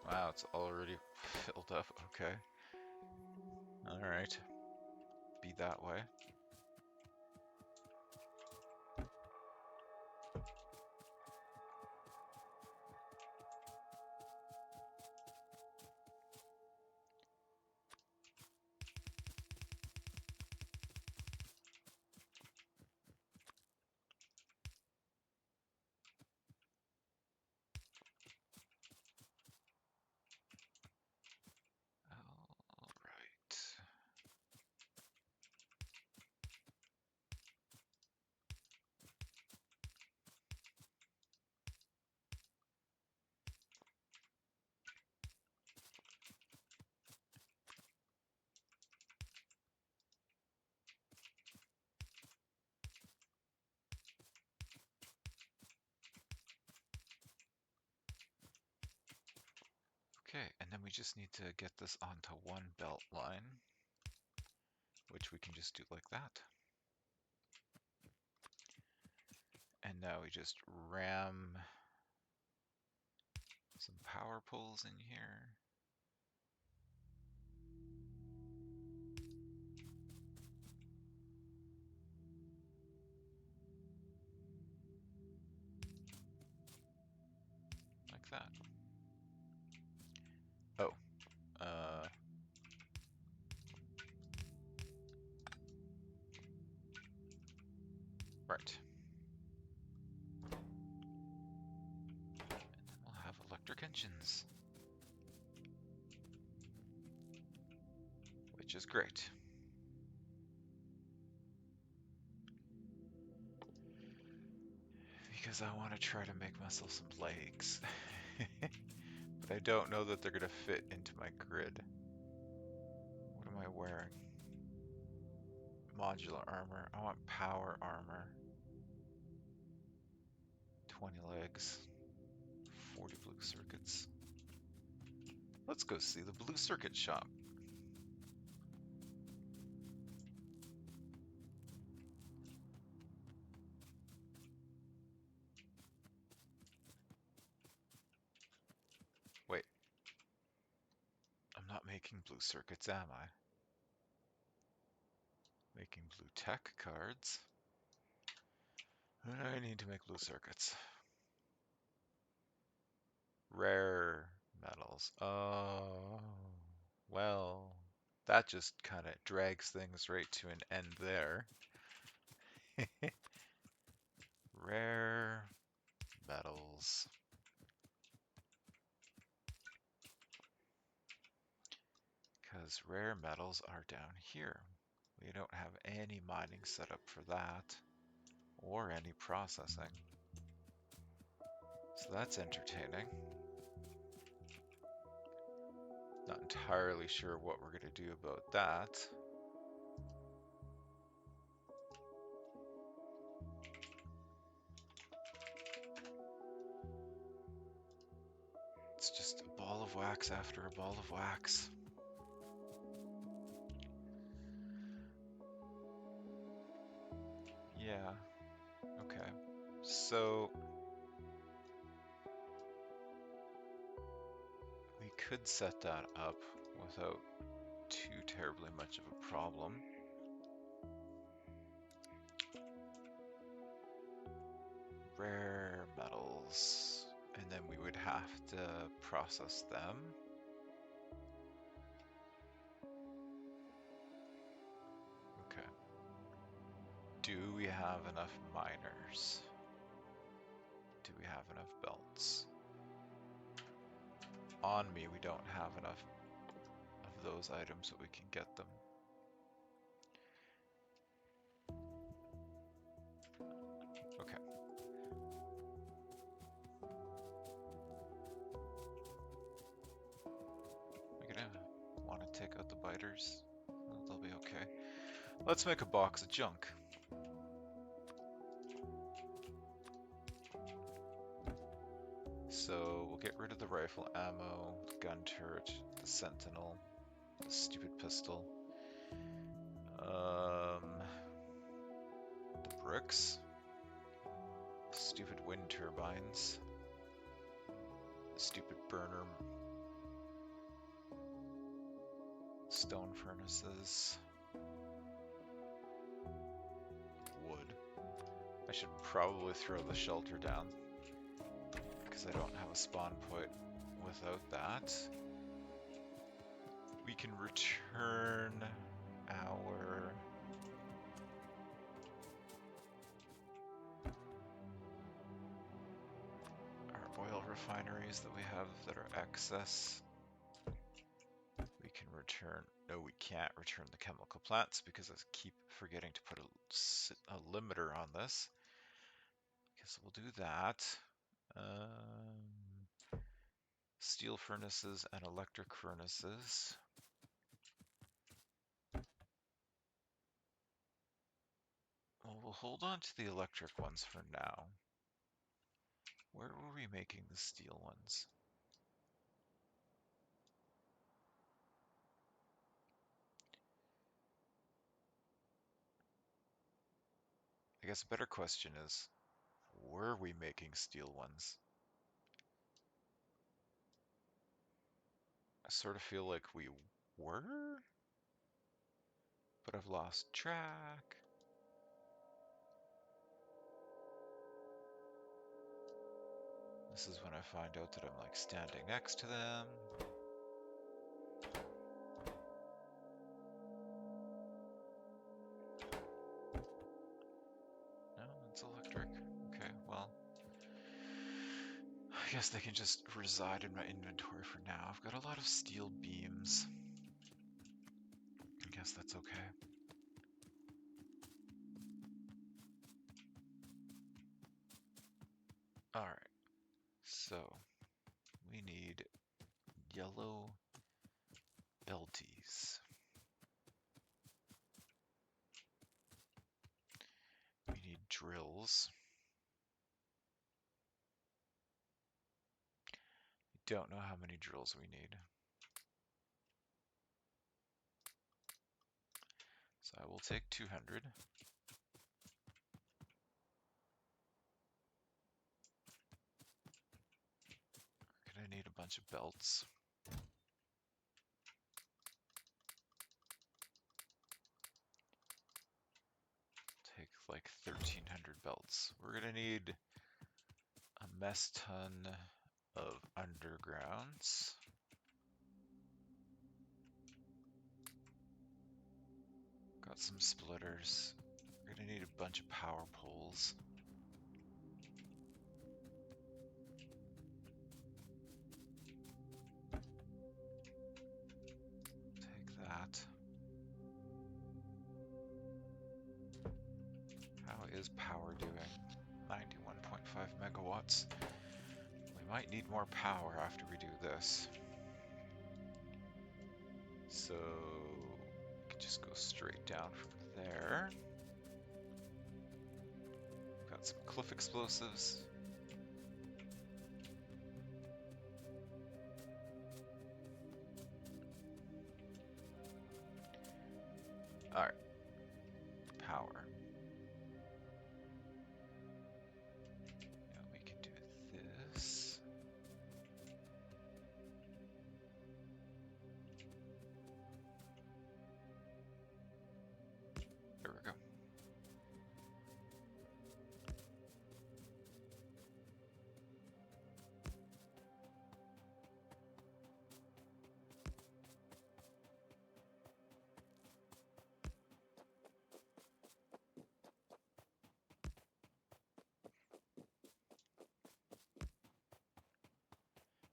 Wow, it's already filled up. Okay. Alright. Be that way. Alright. Okay, and then we just need to get this onto one belt line, which we can just do like that. And now we just ram some power poles in here. Like that. Oh, right. And then we'll have electric engines, which is great. Because I want to try to make myself some legs. But I don't know that they're going to fit into my grid. What am I wearing? Modular armor. I want power armor. 20 legs. 40 blue circuits. Let's go see the blue circuit shop. Wait. I'm not making blue circuits, am I? Making blue tech cards. I need to make blue circuits. Rare metals. Oh, well, That just kind of drags things right to an end there. Rare metals. Because rare metals are down here. We don't have any mining set up for that, or any processing. So that's entertaining. Not entirely sure what we're going to do about that. It's just a ball of wax after a ball of wax. Yeah, okay. So we could set that up without too terribly much of a problem. Rare metals, and then we would have to process them. Okay. Do we have enough miners? Do we have enough belts? On me, we don't have enough of those items so we can get them. Okay. We're gonna want to take out the biters. They'll be okay. Let's make a box of junk. So we'll get rid of the rifle ammo, the gun turret, the sentinel, the stupid pistol, the bricks, stupid wind turbines, the stupid burner, stone furnaces, wood. I should probably throw the shelter down because I don't have a spawn point without that. We can return our oil refineries that we have that are excess. We can return, no, we can't return the chemical plants because I keep forgetting to put a limiter on this. Guess we'll do that. Steel furnaces and electric furnaces. Well, we'll hold on to the electric ones for now. Where were we making the steel ones? I guess a better question is, were we making steel ones? I sort of feel like we were, but I've lost track. This is when I find out that I'm like standing next to them. No, it's electric. Okay, well, I guess they can just reside in my inventory for now. I've got a lot of steel beams. I guess that's okay. Alright, so we need yellow belties. We need drills. Don't know how many drills we need. So I will take 200. We're gonna need a bunch of belts. Take like 1,300 belts. We're gonna need a mess ton of undergrounds. got some splitters. We're gonna need a bunch of power poles. Take that. How is power doing? 91.5 megawatts. We might need more power after we do this. So we can just go straight down from there. Got some cliff explosives. Alright. Power. Now we can do this. There we go.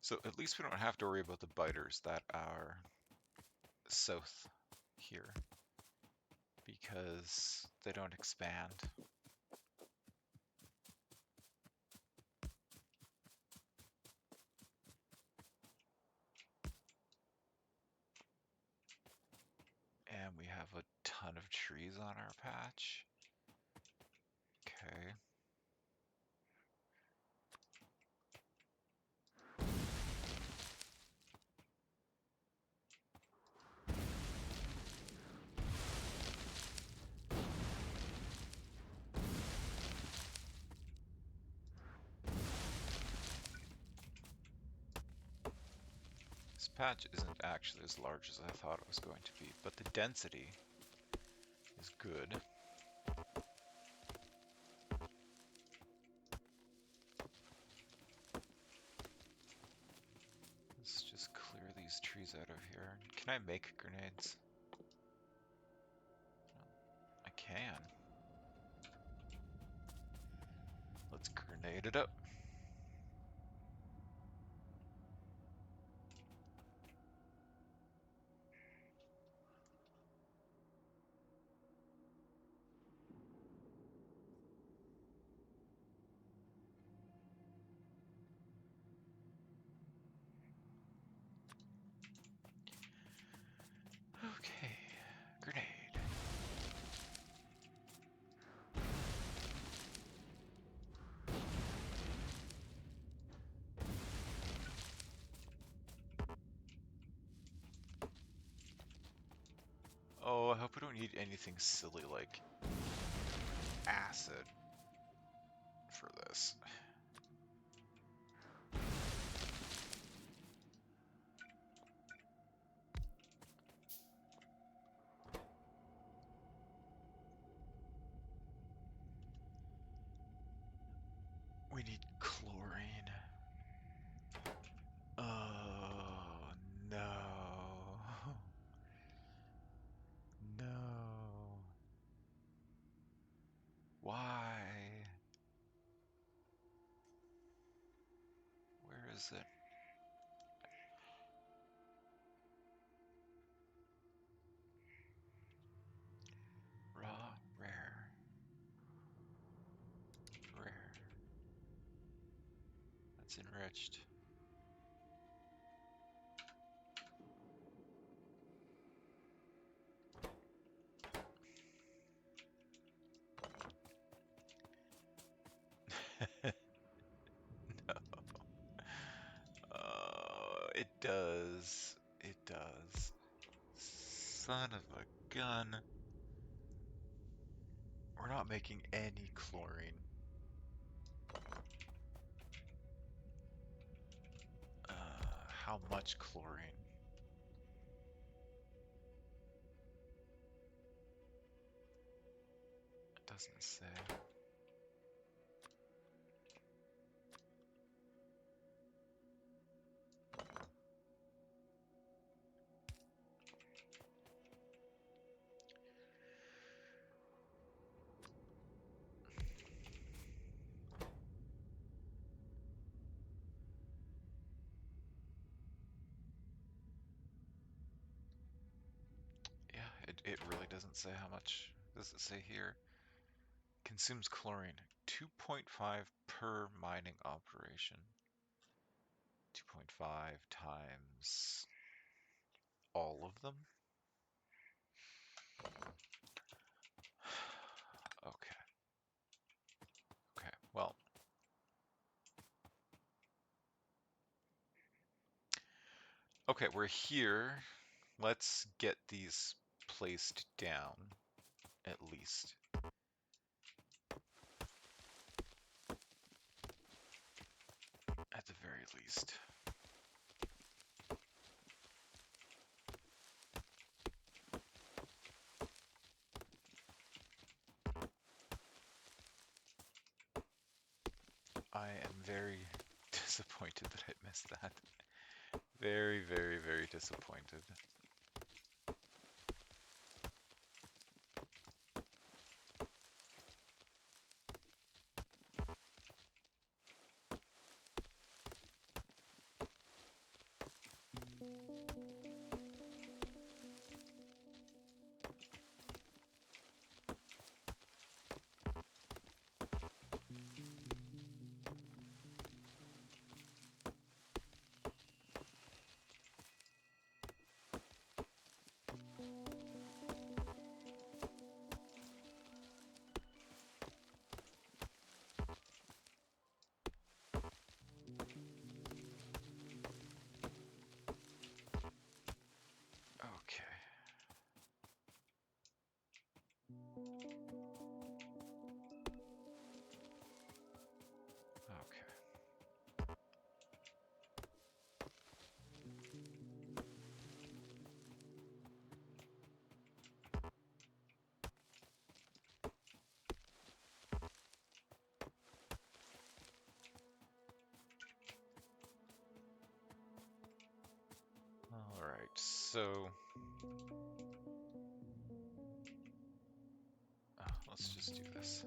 So at least we don't have to worry about the biters that are south here, because they don't expand. And we have a ton of trees on our patch. Okay. This patch isn't actually as large as I thought it was going to be, but the density is good. Let's just clear these trees out of here. Can I make grenades? I can. Let's grenade it up. Okay, grenade. Oh, I hope we don't need anything silly like acid for this. We need chlorine. Oh, no. No. Why? Where is it? Raw, rare. Rare. That's enriched. No. It does. It does. Son of a gun. We're not making any chlorine. How much chlorine? It doesn't say. it really doesn't say how much. Does it say here? Consumes chlorine 2.5 per mining operation. 2.5 times all of them? Okay. Okay. Well, okay, we're here. Let's get these placed down, at least. At the very least. I am very disappointed that I missed that. Very, very, very disappointed. Okay. Okay. All right. So, let's just do this.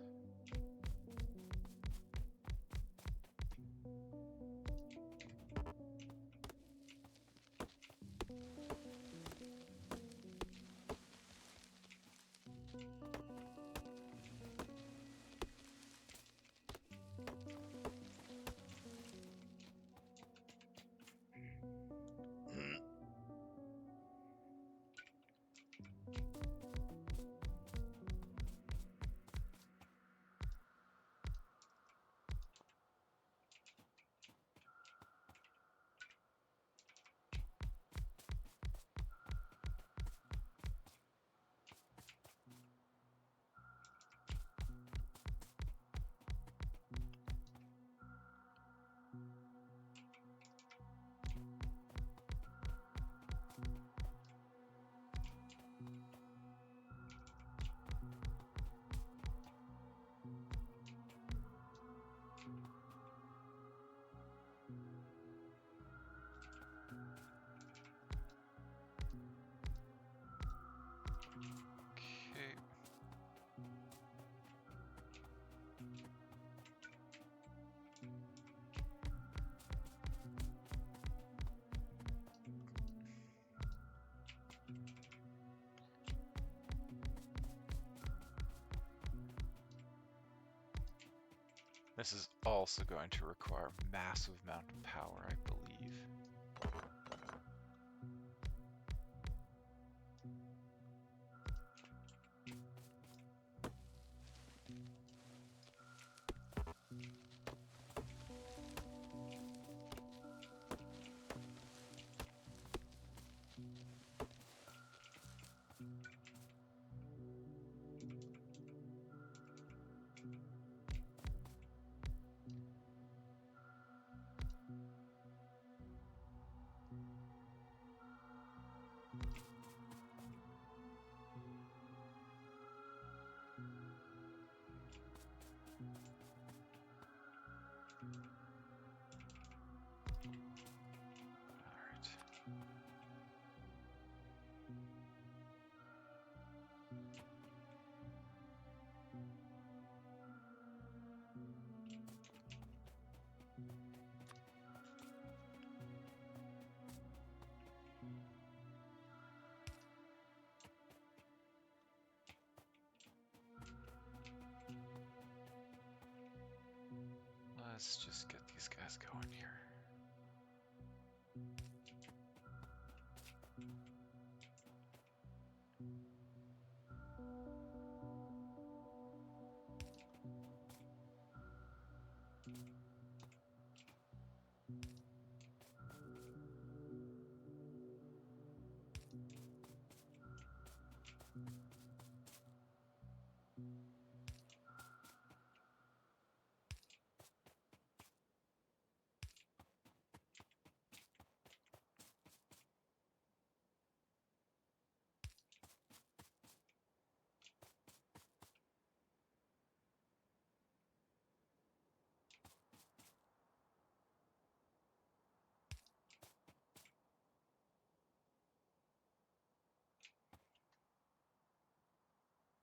Okay. This is also going to require massive amount of power, I believe. Let's just get these guys going here.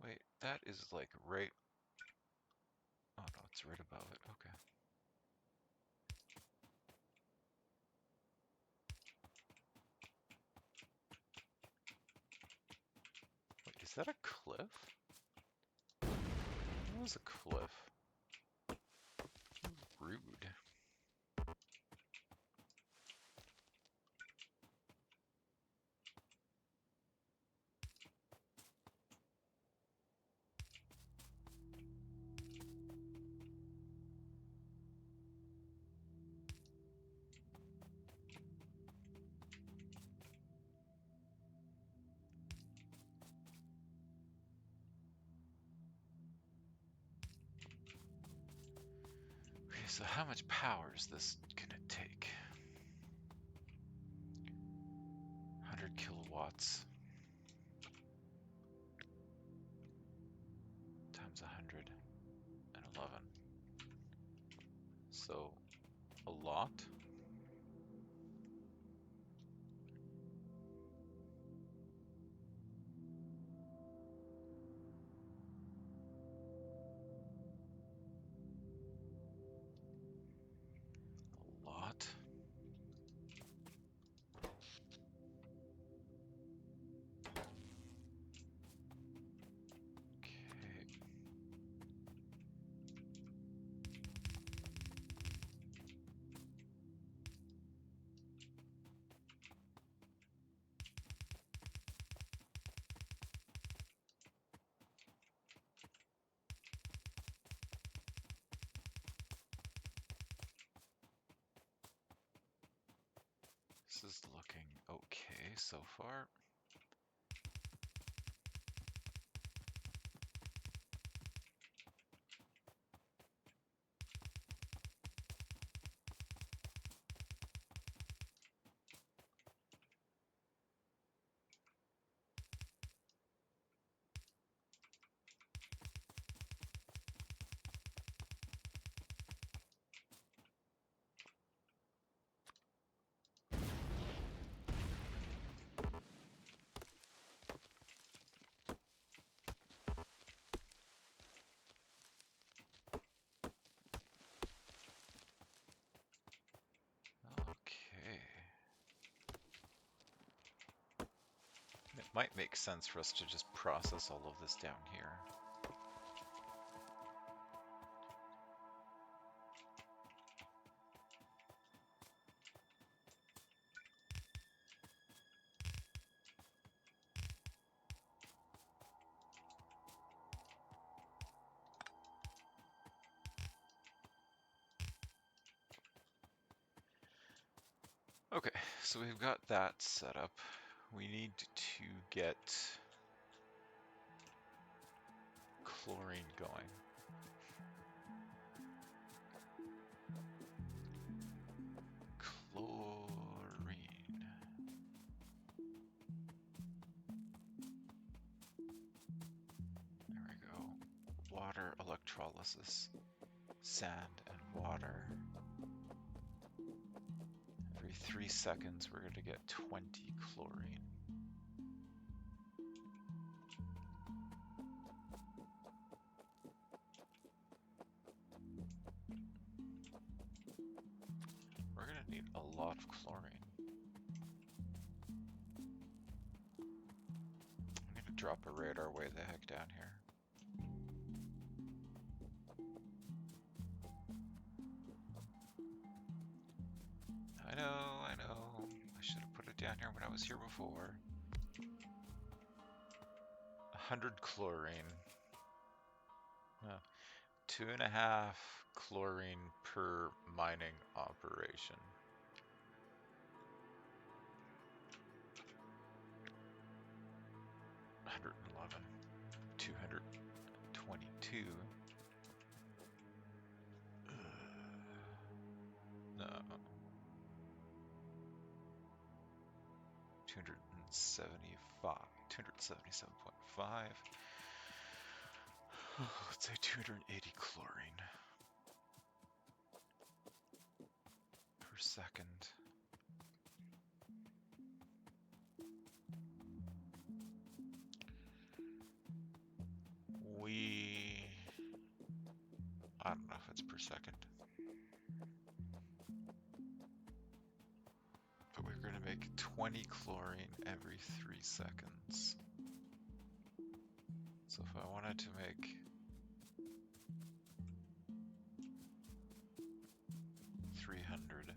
Wait, that is like right... Oh no, it's right above it. Okay. Wait, is that a cliff? That was a cliff. Rude. Okay, so how much power is this gonna take? 100 kilowatts times 111. So, a lot? A lot? Okay. This is looking okay so far. Okay. It might make sense for us to just process all of this down here. Okay, so we've got that set up. We need to get chlorine going. Chlorine. There we go. Water electrolysis. Sand and water. Every 3 seconds we're going to get 20 chlorine. We're going to need a lot of chlorine. I'm going to drop a radar way the heck down here. down here when I was here before. 100 chlorine. 2.5 chlorine per mining operation. 111. 222. No. 275. 277.5. Let's say 280 chlorine per second. I don't know if it's per second. But we're going to make 20 chlorine every 3 seconds. So if I wanted to make 300,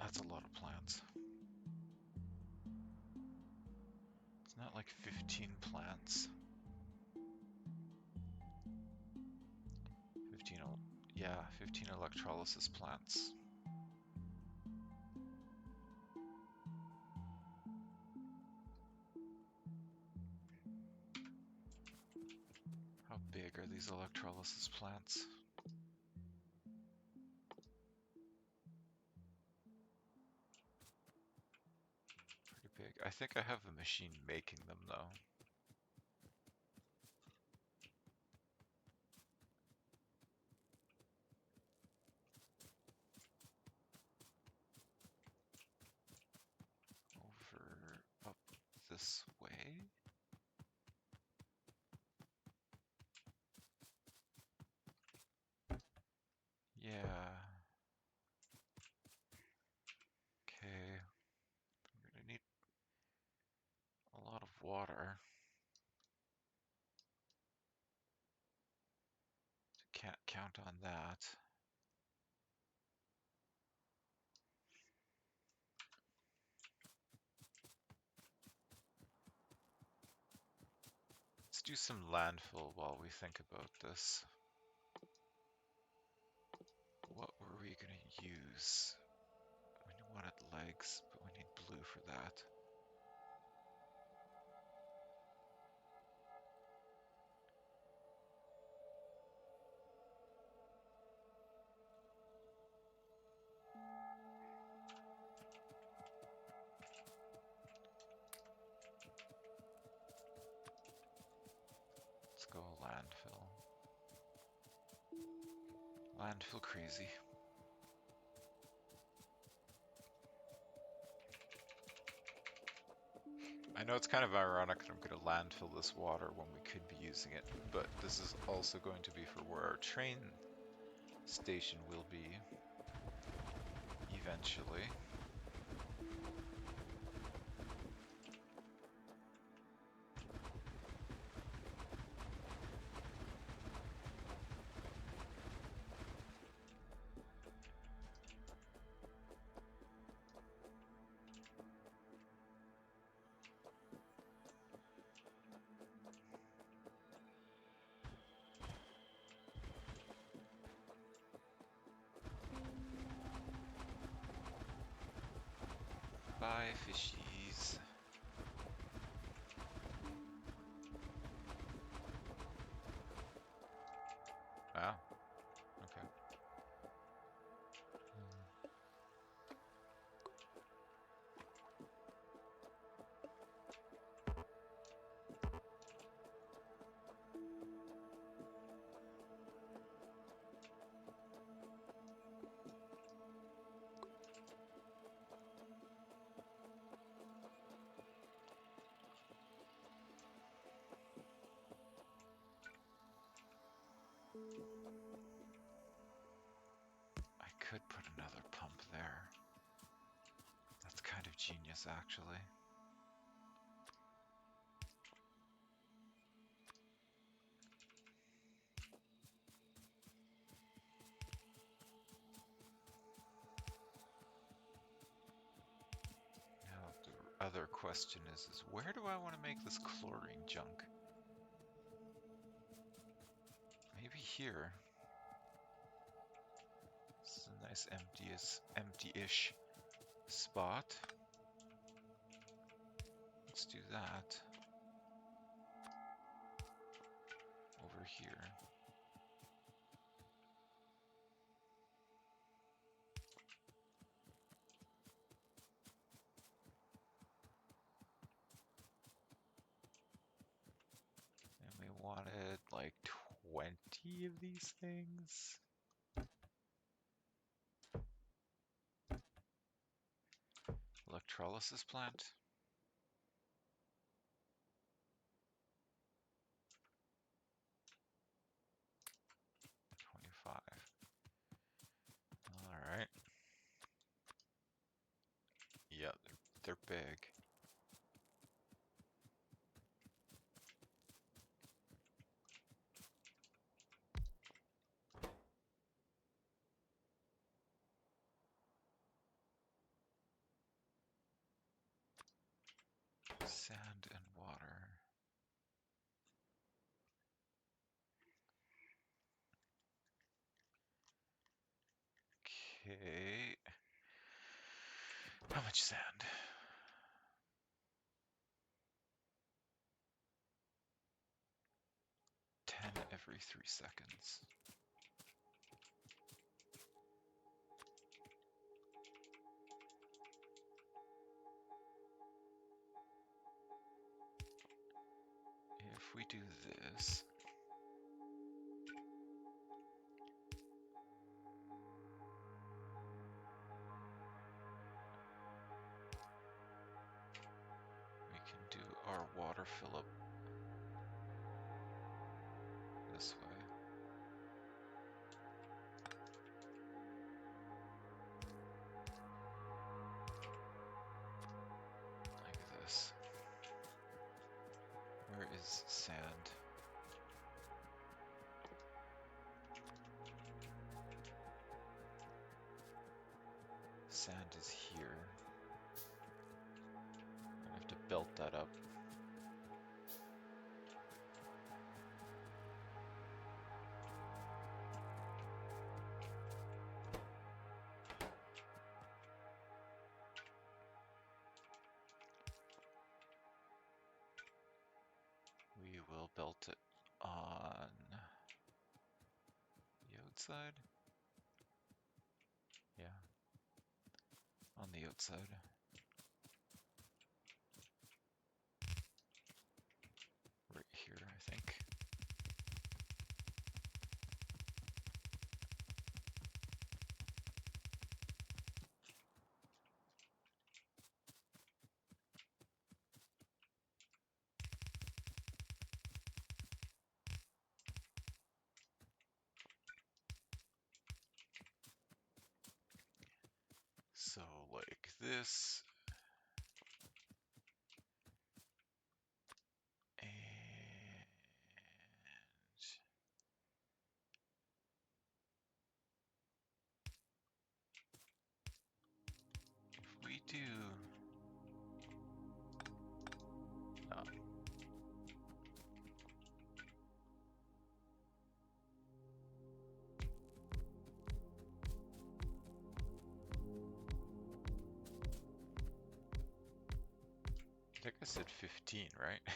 that's a lot of plants. It's not like 15 plants. 15 electrolysis plants. How big are these electrolysis plants? Pretty big. I think I have a machine making them though. Over up this way. Yeah. Okay. I'm gonna need a lot of water. Can't count on that. Let's do some landfill while we think about this. What were we gonna use? We wanted legs, but we need blue for that. Let's go landfill. Landfill crazy. I know it's kind of ironic that I'm going to landfill this water when we could be using it, but this is also going to be for where our train station will be eventually. Bye, fishies. Wow. Okay. I could put another pump there. That's kind of genius, actually. other question is where do I want to make this chlorine junk? Maybe here. This is a nice empty-ish spot. Let's do that. Over here. And we wanted like 20 of these things. Electrolysis plant. All right. Yeah, they're big. Sand and water. Okay. How much sand? 10 every 3 seconds. If we do this, we can do our water fill up this way. Like this. Where is sand? Sand is here. I have to belt that up. We will belt it on the outside. Yeah, on the outside. Right here, I think. So like this, and if we do, I think I said 15, right? I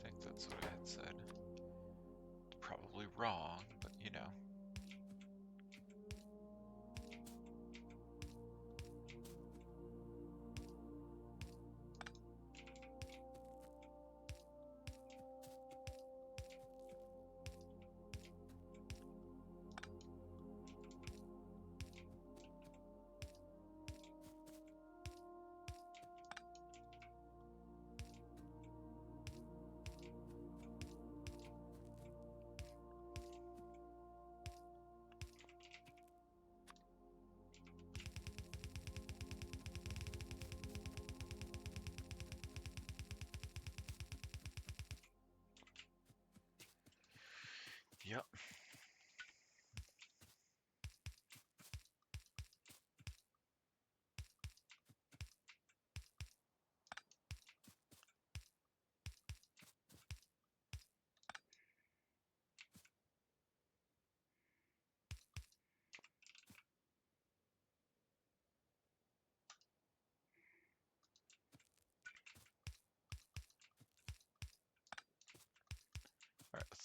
think that's what I had said. Probably wrong, but you know.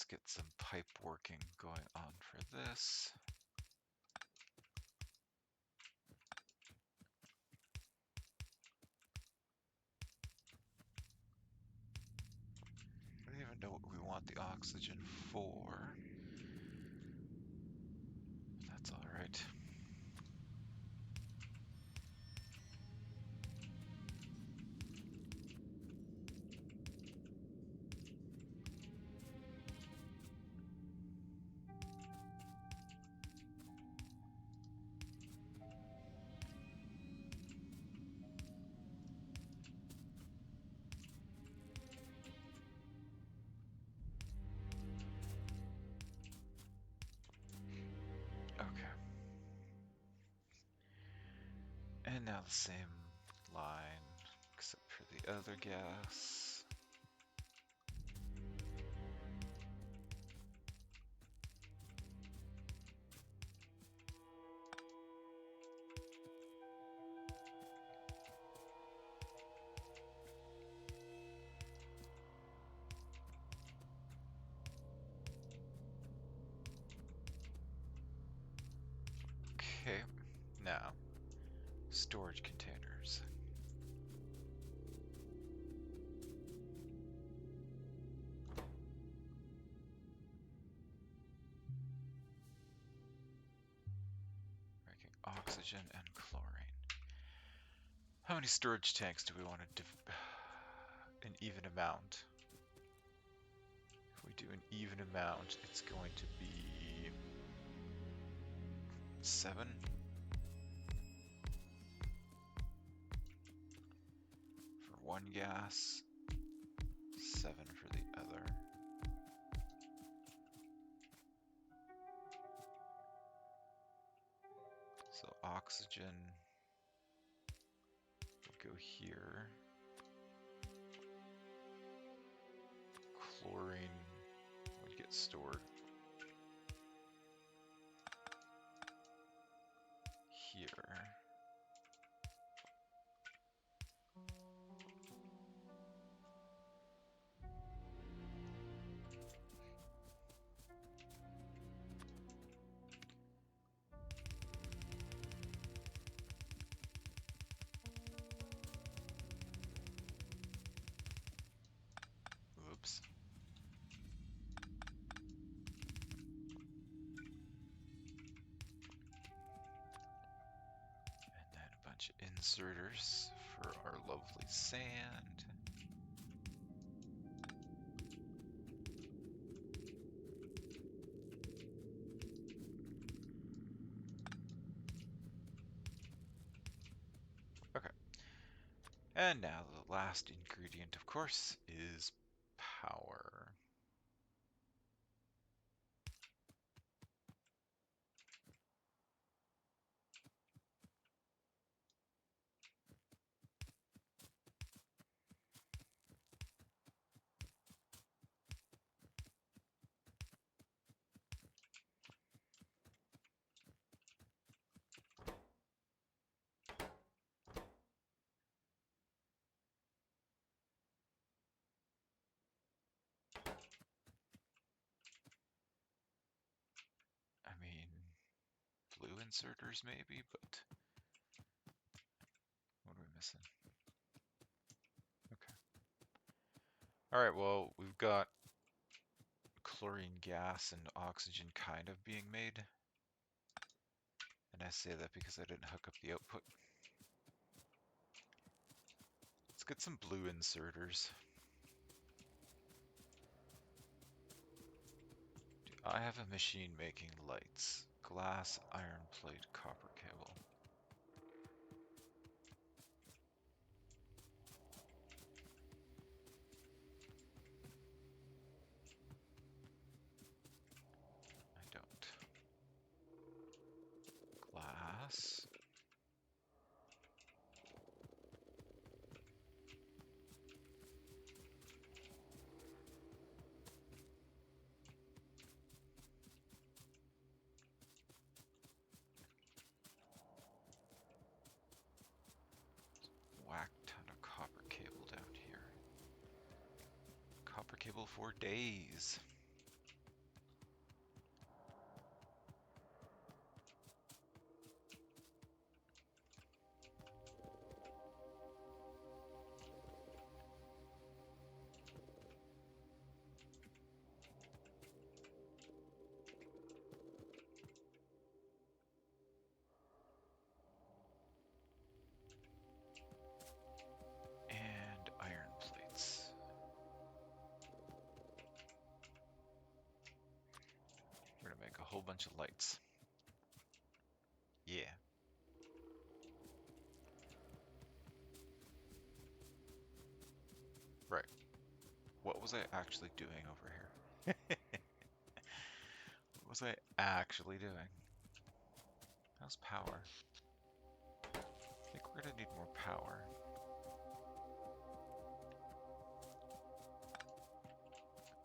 get some pipe working going on for this. I don't even know what we want the oxygen for. That's all right. Okay. And now the same line, except for the other gas. Okay, now storage containers. Making oxygen and chlorine. How many storage tanks do we want to an even amount? If we do an even amount, it's going to be 7. For one gas, 7 for the other. So oxygen will go here. Chlorine would get stored here. Oops. And then a bunch of inserters for our lovely sand. Okay. And now the last ingredient, of course, is power. I mean, blue inserters maybe, but what are we missing? Okay. All right, well, we've got chlorine gas and oxygen kind of being made. And I say that because I didn't hook up the output. Let's get some blue inserters. I have a machine making lights. Glass, iron plate, copper cable. I don't. Glass. Whack ton of copper cable down here. Copper cable for days. bunch of lights. Yeah. Right. What was I actually doing over here? What was I actually doing? How's power? I think we're gonna need more power.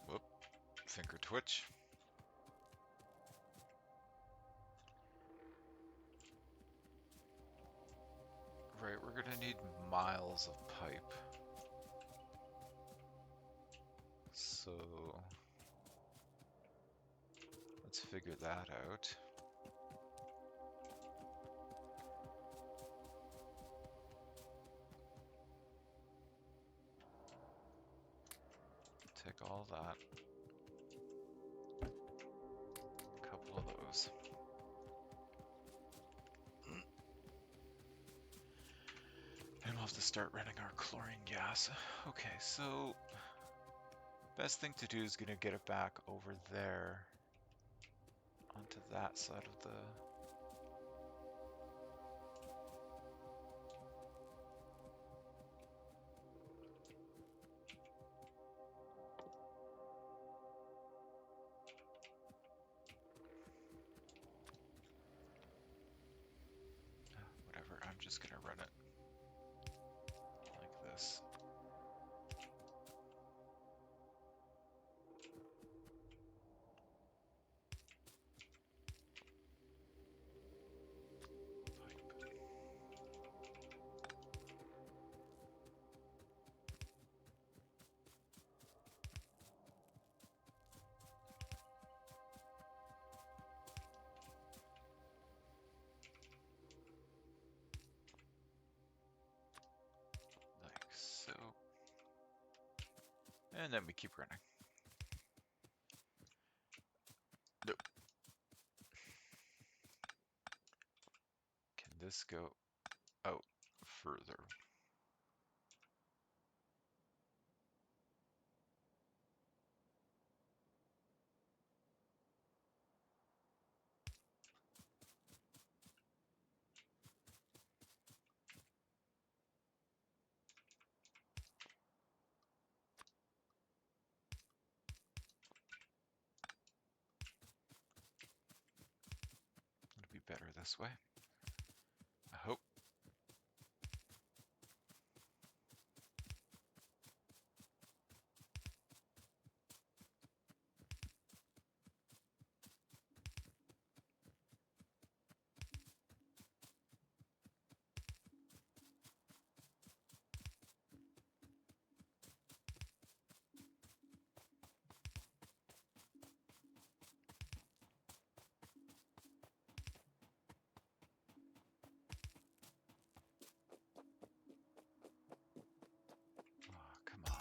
Whoop. Finger twitch. Right, we're gonna need miles of pipe. So let's figure that out. Take all that. A couple of those. And we'll have to start running our chlorine gas. Okay, so best thing to do is gonna get it back over there onto that side of the... Whatever, I'm just gonna run it like this. Like so. And then we keep running. Nope. Can this go out further? It'll be better this way. I hope. Oh, come on.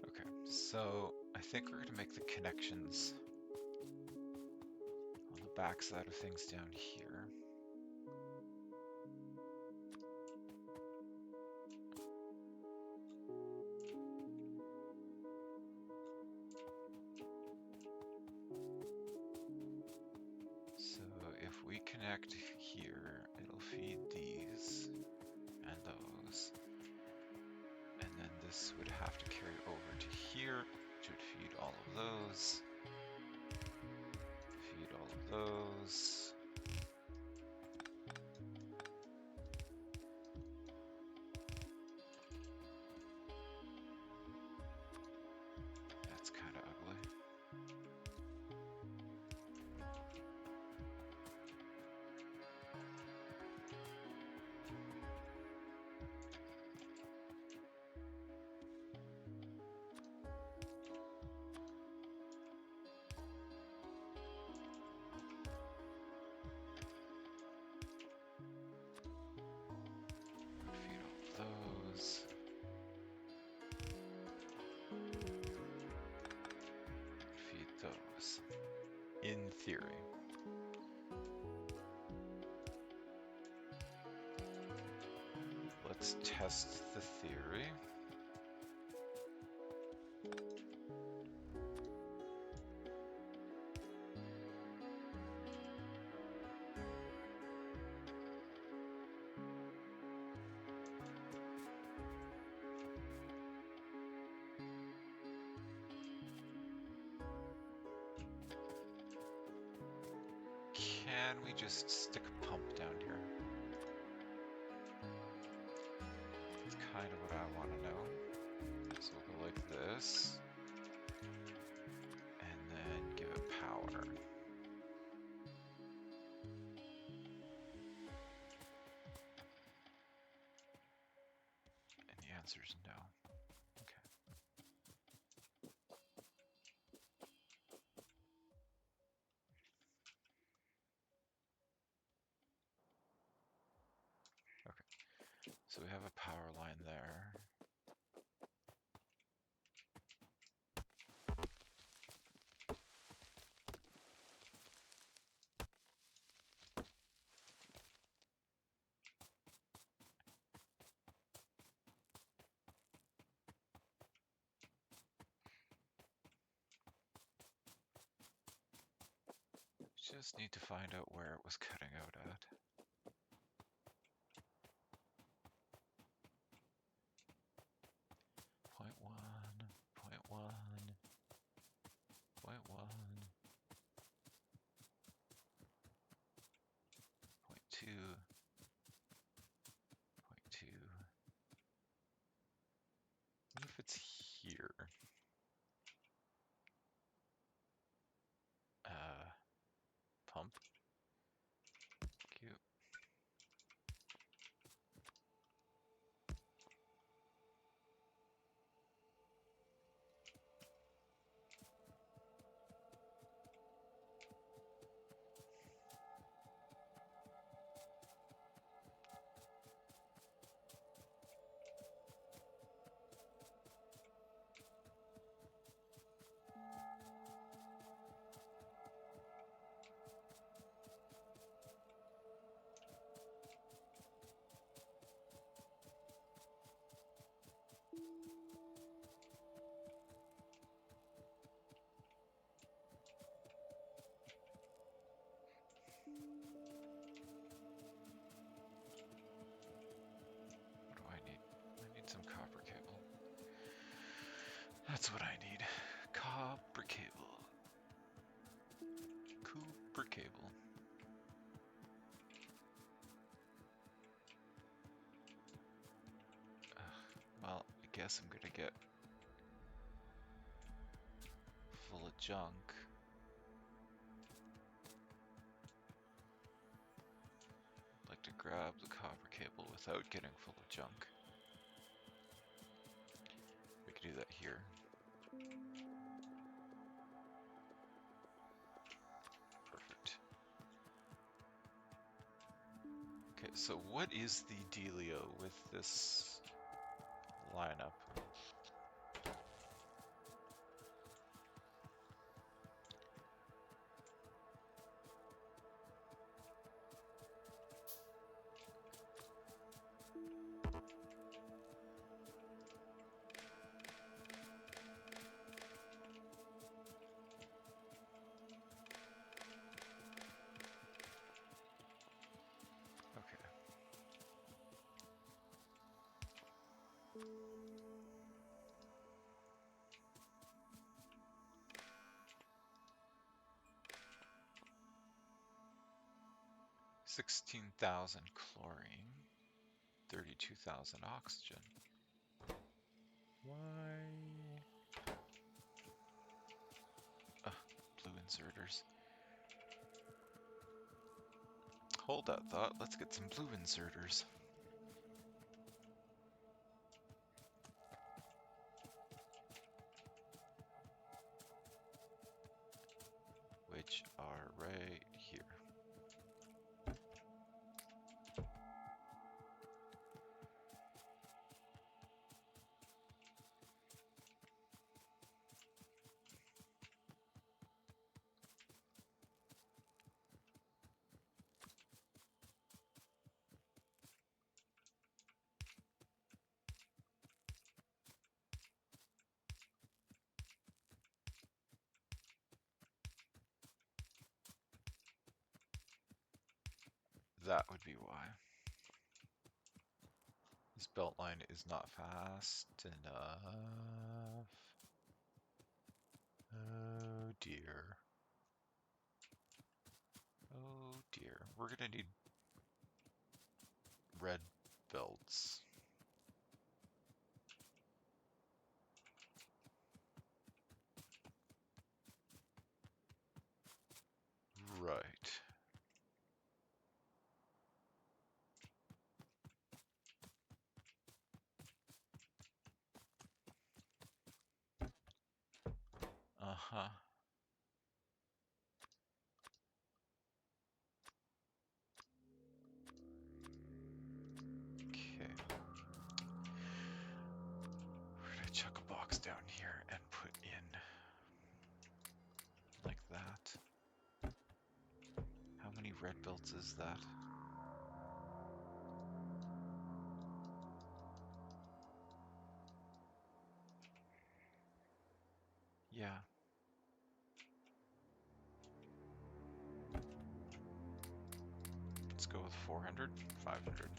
Okay, so I think we're gonna make the connections on the back side of things down here. So if we connect here, it'll feed these and those. And then this would have to carry over to here, which would feed all of those. Feed all of those. That's kind of ugly. goes. In theory. Let's test the theory. Can we just stick a pump down here? That's kind of what I want to know. So we'll go like this. And then give it power. And the answer is no. Okay. Okay. So we have a power line there. Just need to find out where it was cutting out at. Point one, point one, point one, point two, point two. What if it's here? Pump. Cute. What do I need? I need some copper cable. That's what I need. Copper cable. Cooper cable. Well, I guess I'm gonna get full of junk. I'd like to grab the copper cable without getting full of junk. We could do that here. Perfect. Okay, so what is the dealio with this lineup? Okay. $16,000 chlorine, 32,000 oxygen. Why? Blue inserters. Hold that thought, let's get some blue inserters. Which are right here. That would be why. This belt line is not fast enough. Oh dear. Oh dear. We're gonna need red belts. Right. Uh-huh. Okay. We're gonna chuck a box down here and put in like that. How many red belts is that? Yeah. Let's go with 400, 500.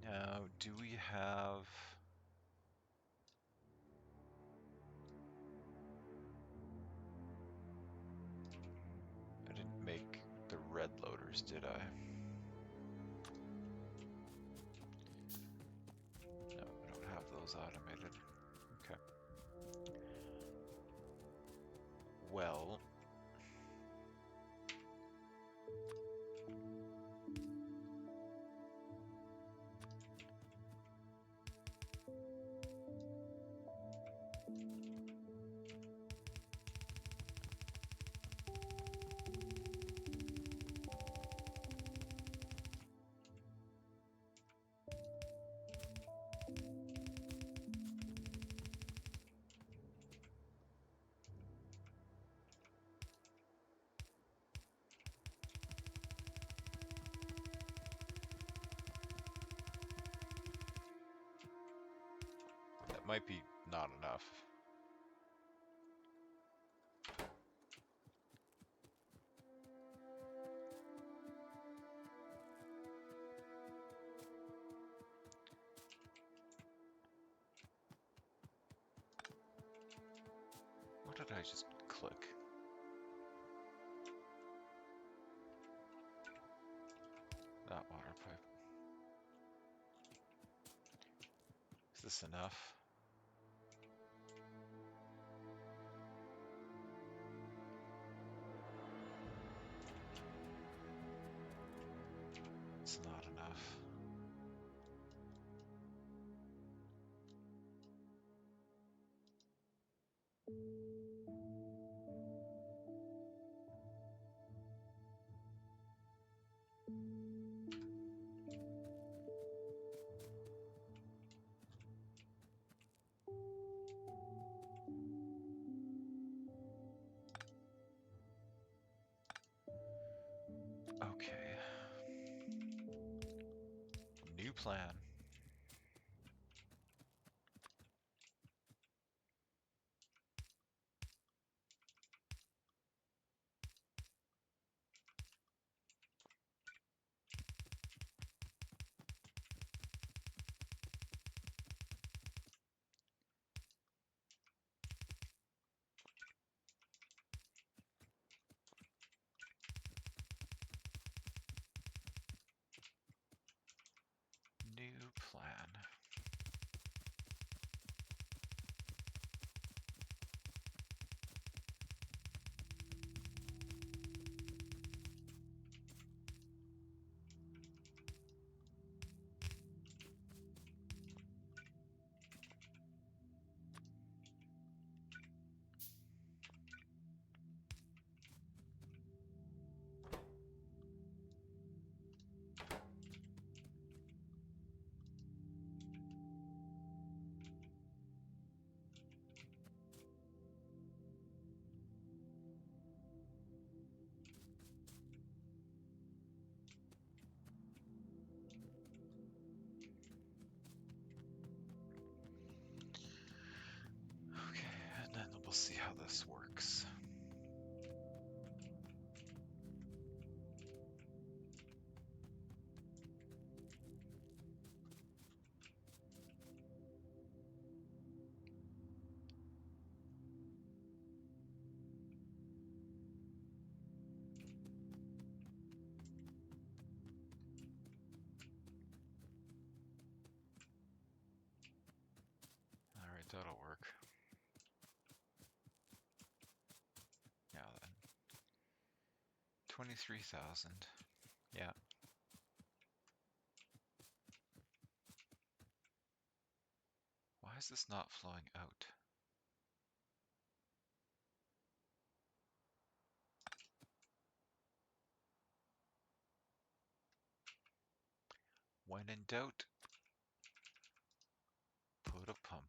Now, do we have... I didn't make the red loaders, did I? No, we don't have those automated. Okay. Well... that might be not enough. What did I just click? That water pipe. Is this enough? It's not enough. Okay. New plan. New plan. Okay, and then we'll see how this works. That'll work. Now then. 23,000. Yeah. Why is this not flowing out? When in doubt, put a pump.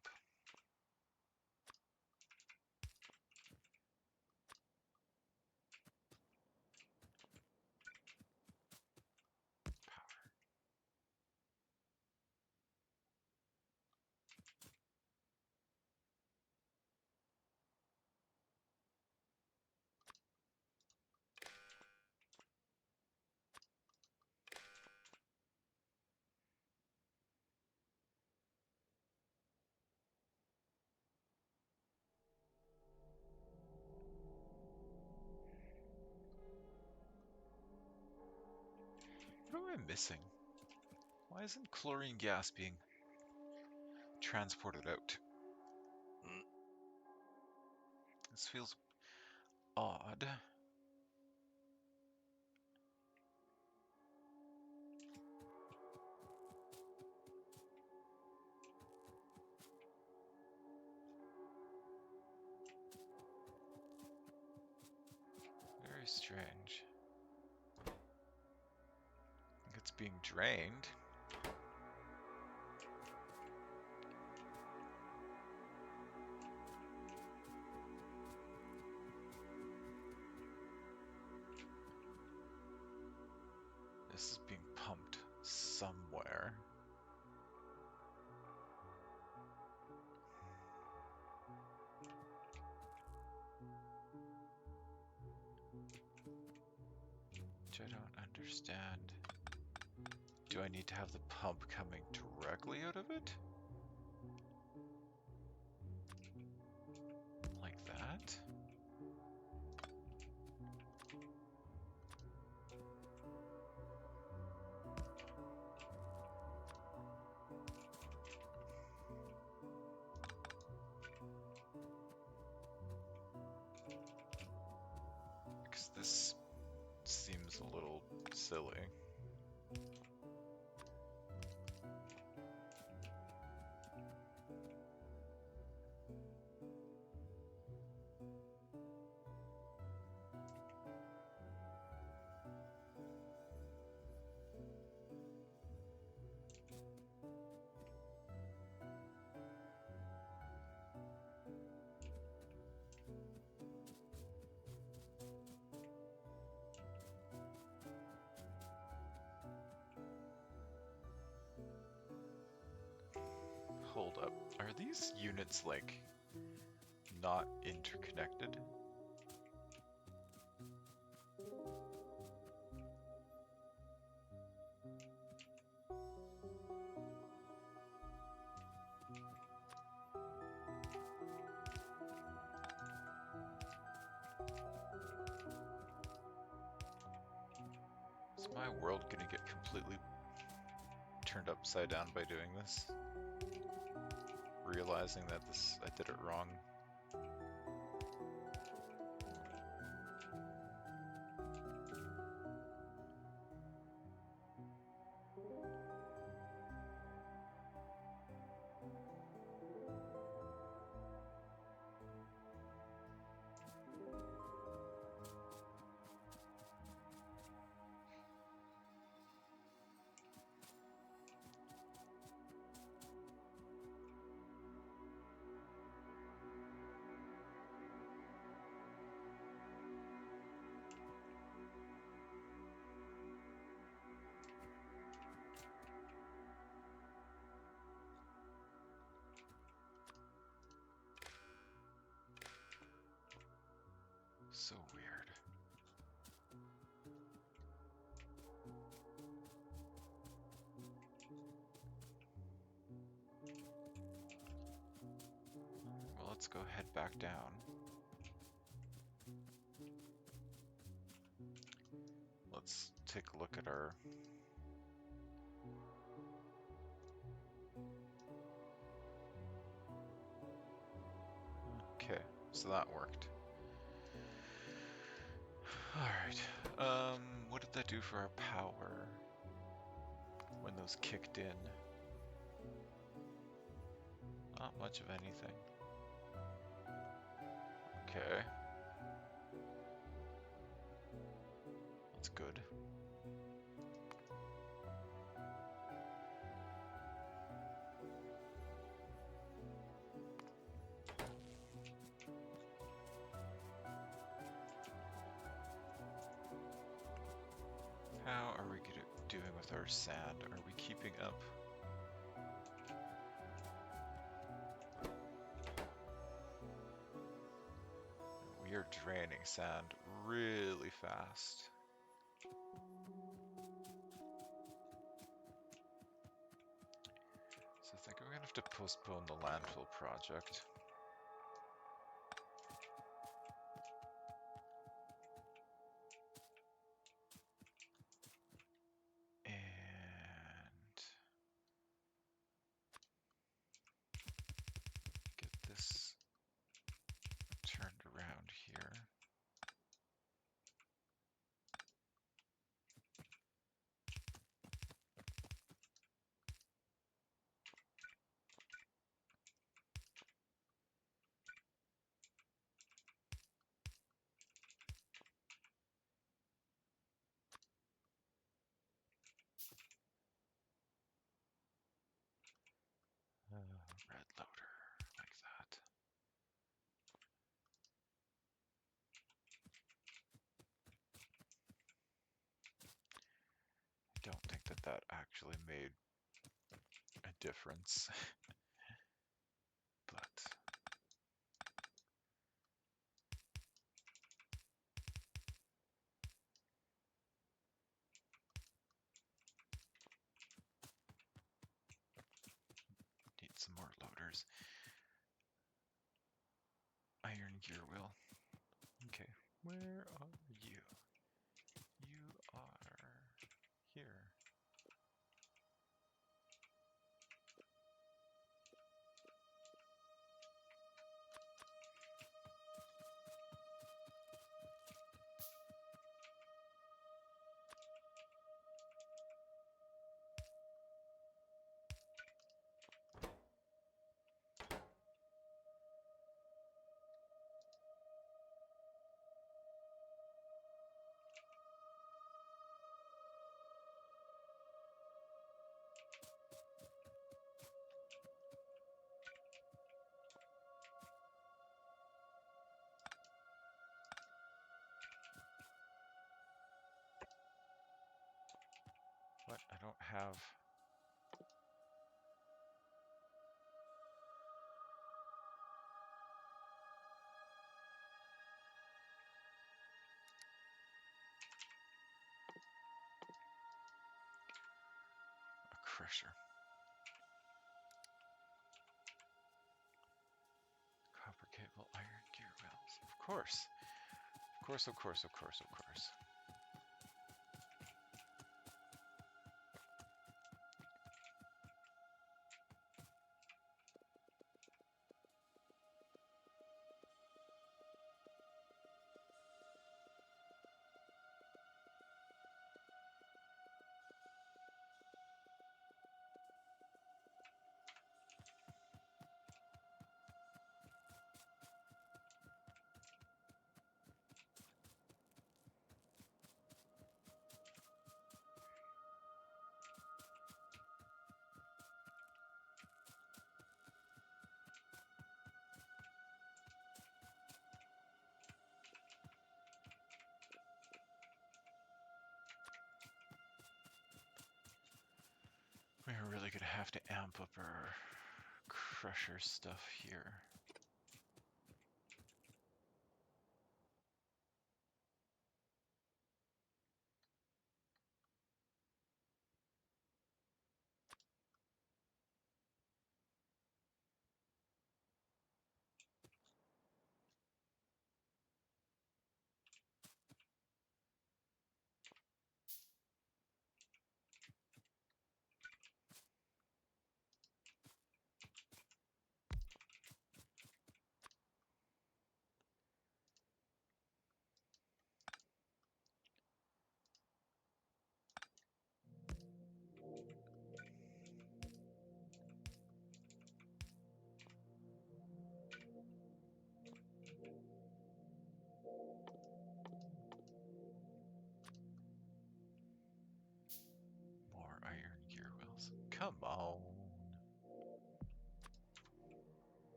Power. What am I missing? Why isn't chlorine gas being transported out? This feels odd. Very strange. I think it's being drained. This is being pumped somewhere. Which I don't understand. Do I need to have the pump coming directly out of it? Like that? Because this seems a little silly. Hold up. Are these units, like, not interconnected? Is my world gonna get completely turned upside down by doing this? Realizing that I did it wrong. So weird. Well, let's go head back down. Let's take a look at our... so that worked. Alright, what did that do for our power when those kicked in? Not much of anything. Okay. That's good. How are we doing with our sand? Are we keeping up? We are draining sand really fast. So I think we're gonna have to postpone the landfill project. And get this turned around here. Red loader, like that. I don't think that that actually made a difference, but need some more loaders. Iron gear wheel. Okay, where are you? You are here. What? I don't have... a crusher. Copper cable, iron gear wheels. Of course. Of course, of course, of course, of course. We're really gonna have to amp up our crusher stuff here.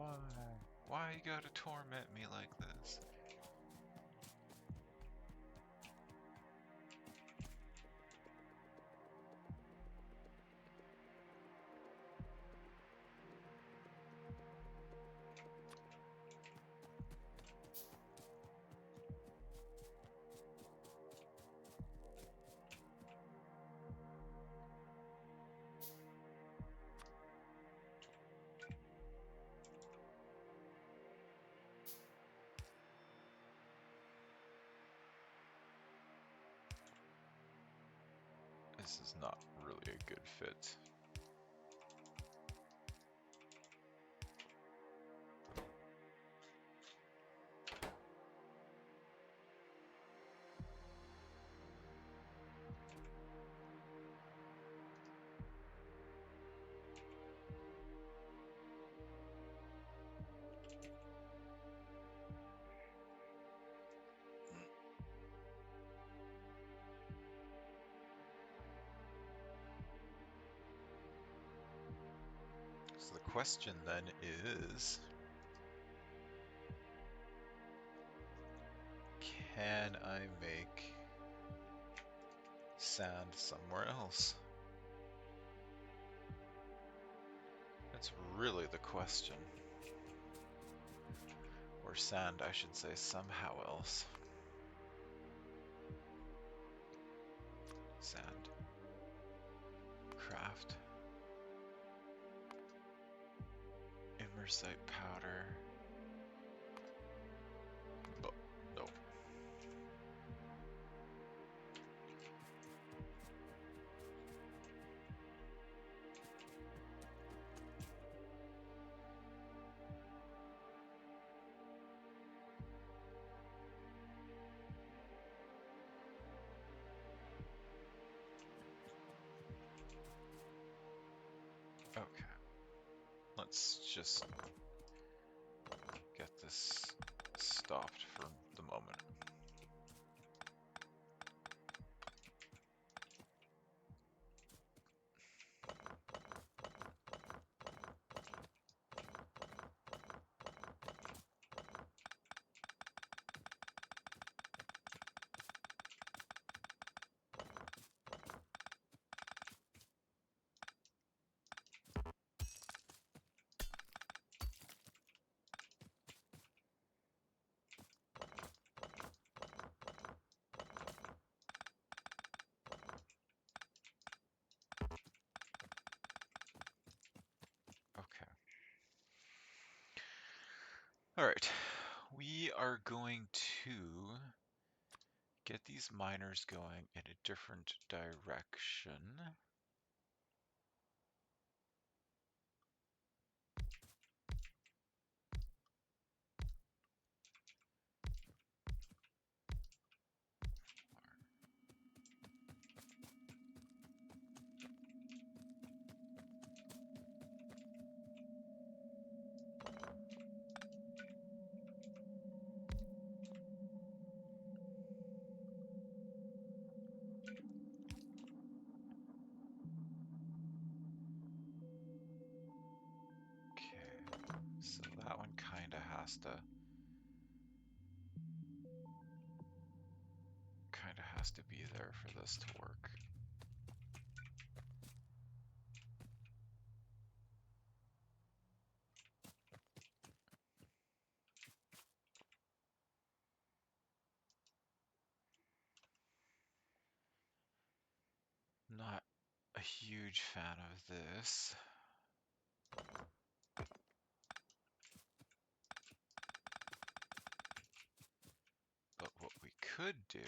Why? Why you gotta torment me like this? This is not really a good fit. So the question then is, can I make sand somewhere else? That's really the question. Or sand, I should say, somehow else. Sand. Craft. Immersite powder. Oh, no. Okay. Let's just get this stopped for the moment. Okay. All right. We are going to get these miners going in a different direction. Okay. So that one kind of has to be there for this to work. Not a huge fan of this. But what we could do is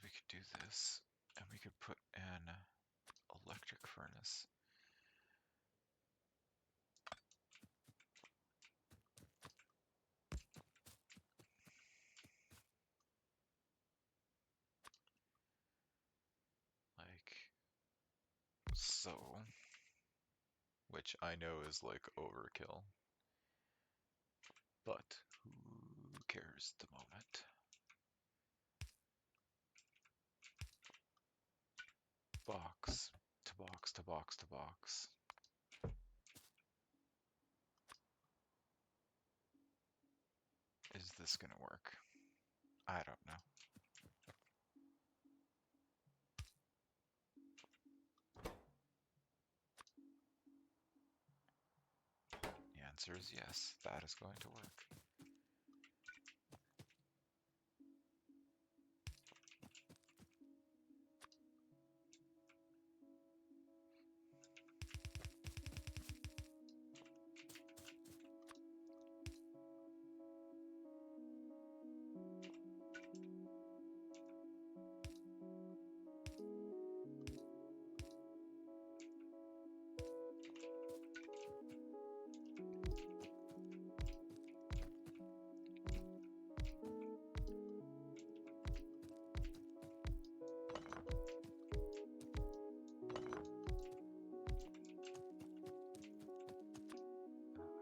we could do this, and we could put an electric furnace. Like so. Which I know is like overkill. But who cares at the moment? box to box to box to box. Is this gonna work? I don't know. The answer is yes, that is going to work.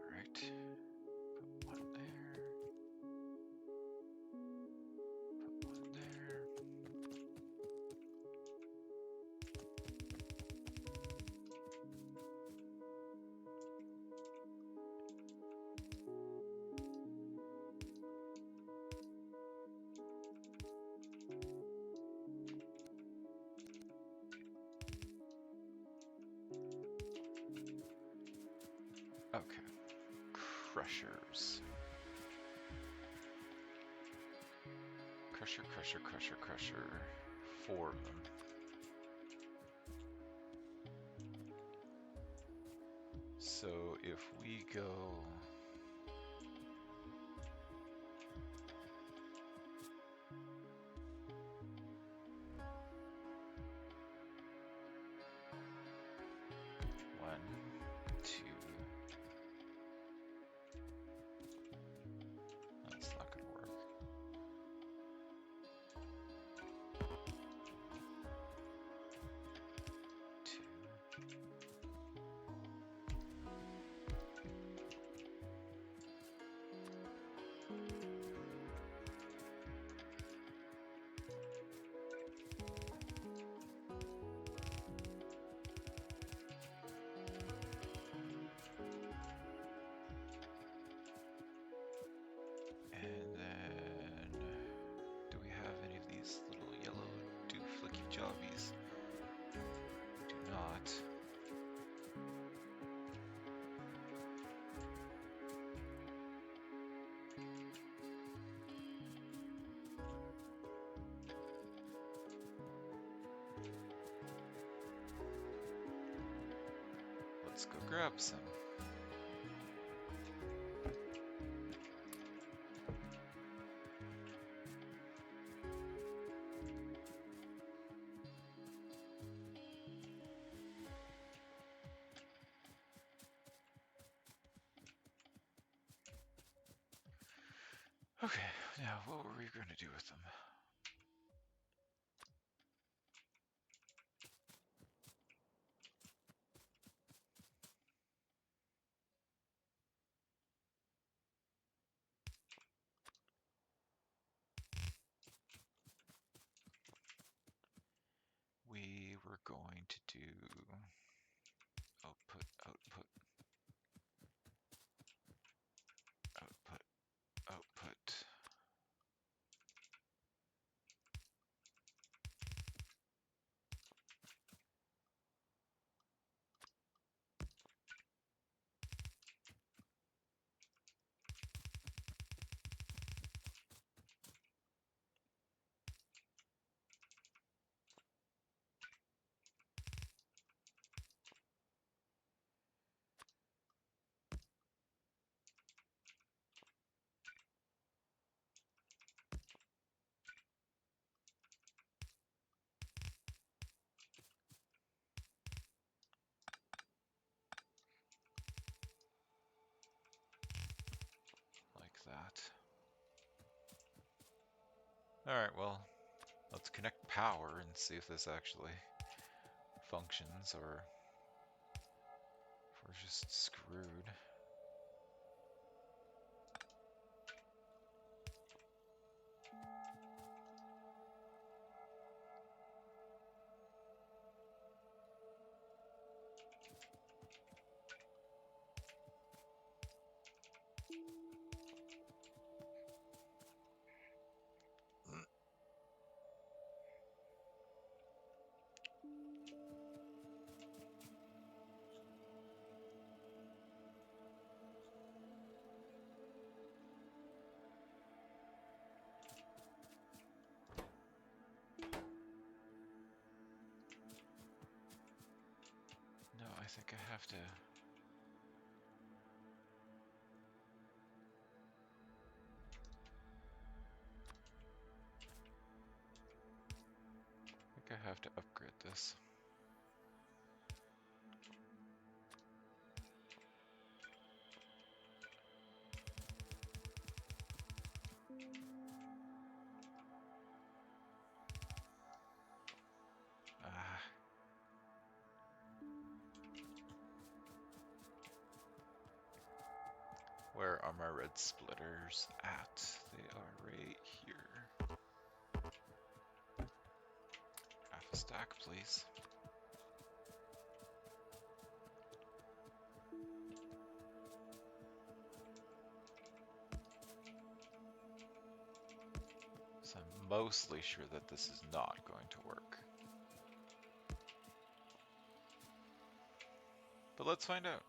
Alright, put one there, put one there. Okay, crushers. Crusher, crusher, crusher, crusher. 4 of them. So if we go... One, two... That's not gonna work. Two... And then... Do we have any of these little yellow do-flicky jobbies? Do not. Let's go grab some. Okay, now what were we going to do with them? We were going to do output, output, output, output. Like that. Alright, well, let's connect power and see if this actually functions or if we're just screwed. think I have to... I think I have to upgrade this. Ah. Where are my red splitters at? They are right here. Half a stack, please. So I'm mostly sure that this is not going to work. But let's find out.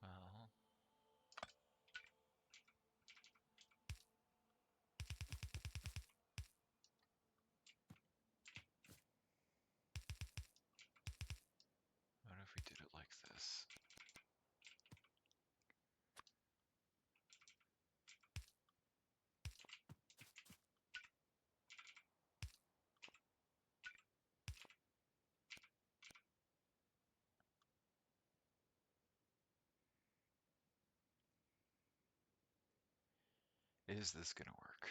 Well, what if we did it like this? Is this gonna work?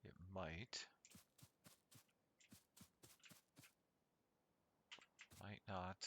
It might. Might not.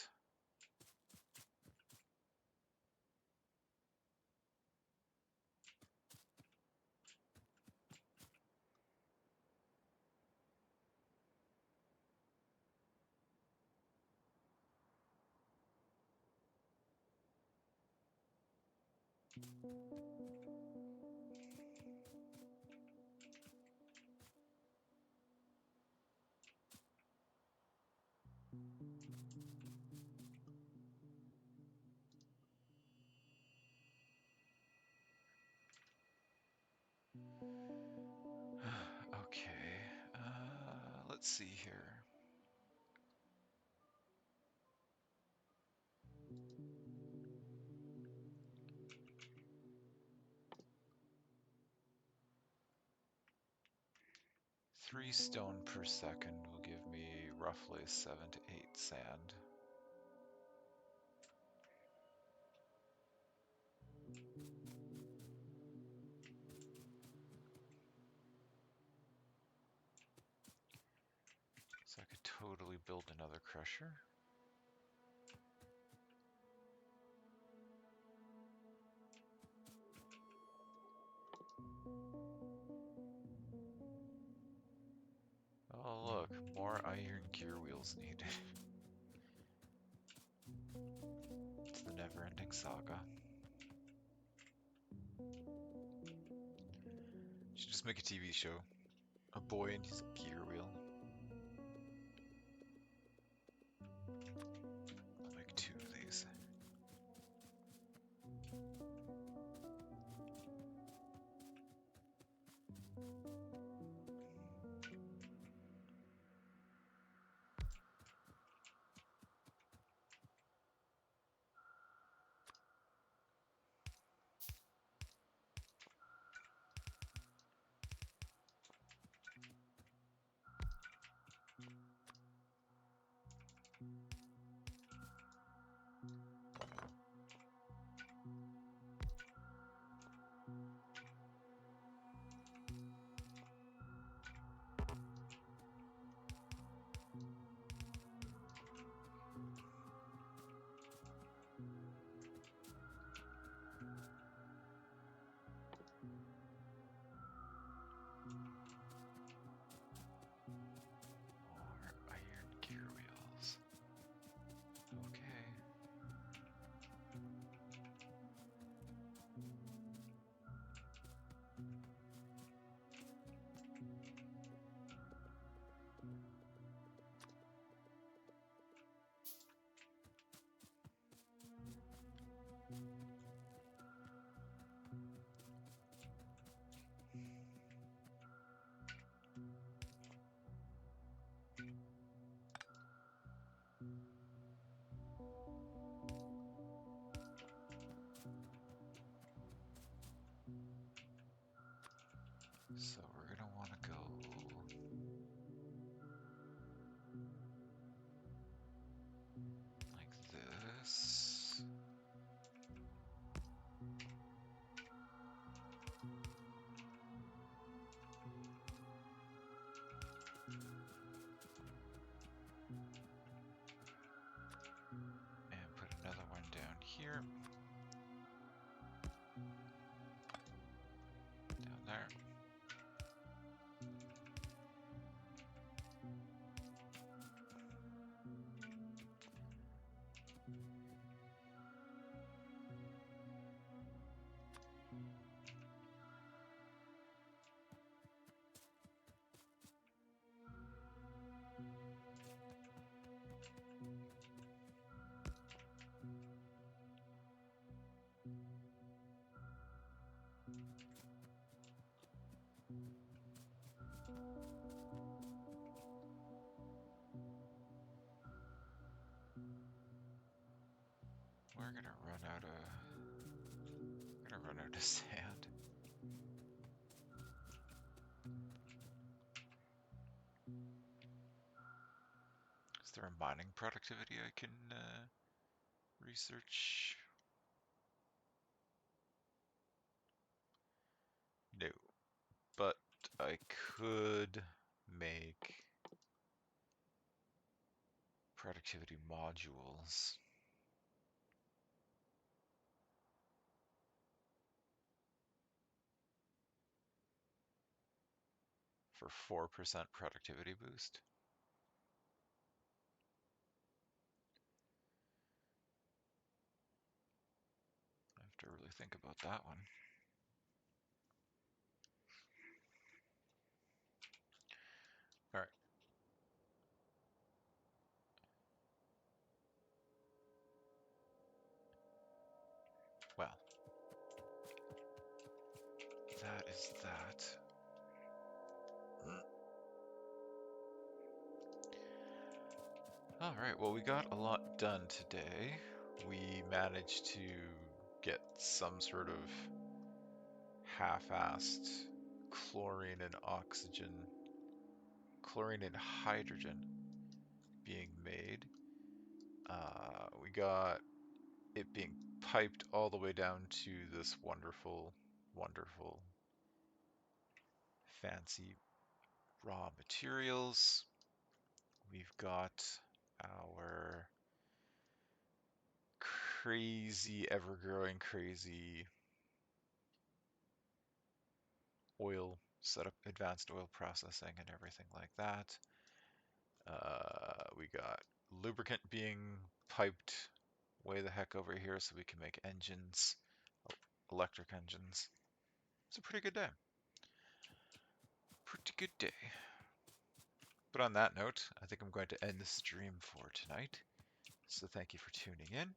Okay, let's see here. Three stone per second will give me roughly 7 to 8 sand. So I could totally build another crusher. Oh look, more iron gear wheels needed. It's the never-ending saga. Should just make a TV show. A boy and his gear wheel. I'll make 2 of these. So we're gonna want to go like this. And put another one down here. Down there. We're gonna run out of sand. Is there a mining productivity I can research? No, but I could make productivity modules. For 4% productivity boost. I have to really think about that one. All right. Well, that is that. All right, well, we got a lot done today. We managed to get some sort of half-assed chlorine and oxygen, chlorine and hydrogen being made. We got it being piped all the way down to this wonderful, wonderful, fancy raw materials. We've got our crazy, ever-growing, crazy oil setup, advanced oil processing and everything like that. We got lubricant being piped way the heck over here so we can make engines, electric engines. It's a pretty good day. Pretty good day. But on that note, I think I'm going to end the stream for tonight. So thank you for tuning in,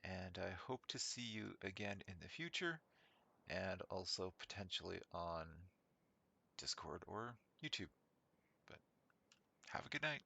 and I hope to see you again in the future, and also potentially on Discord or YouTube. But have a good night.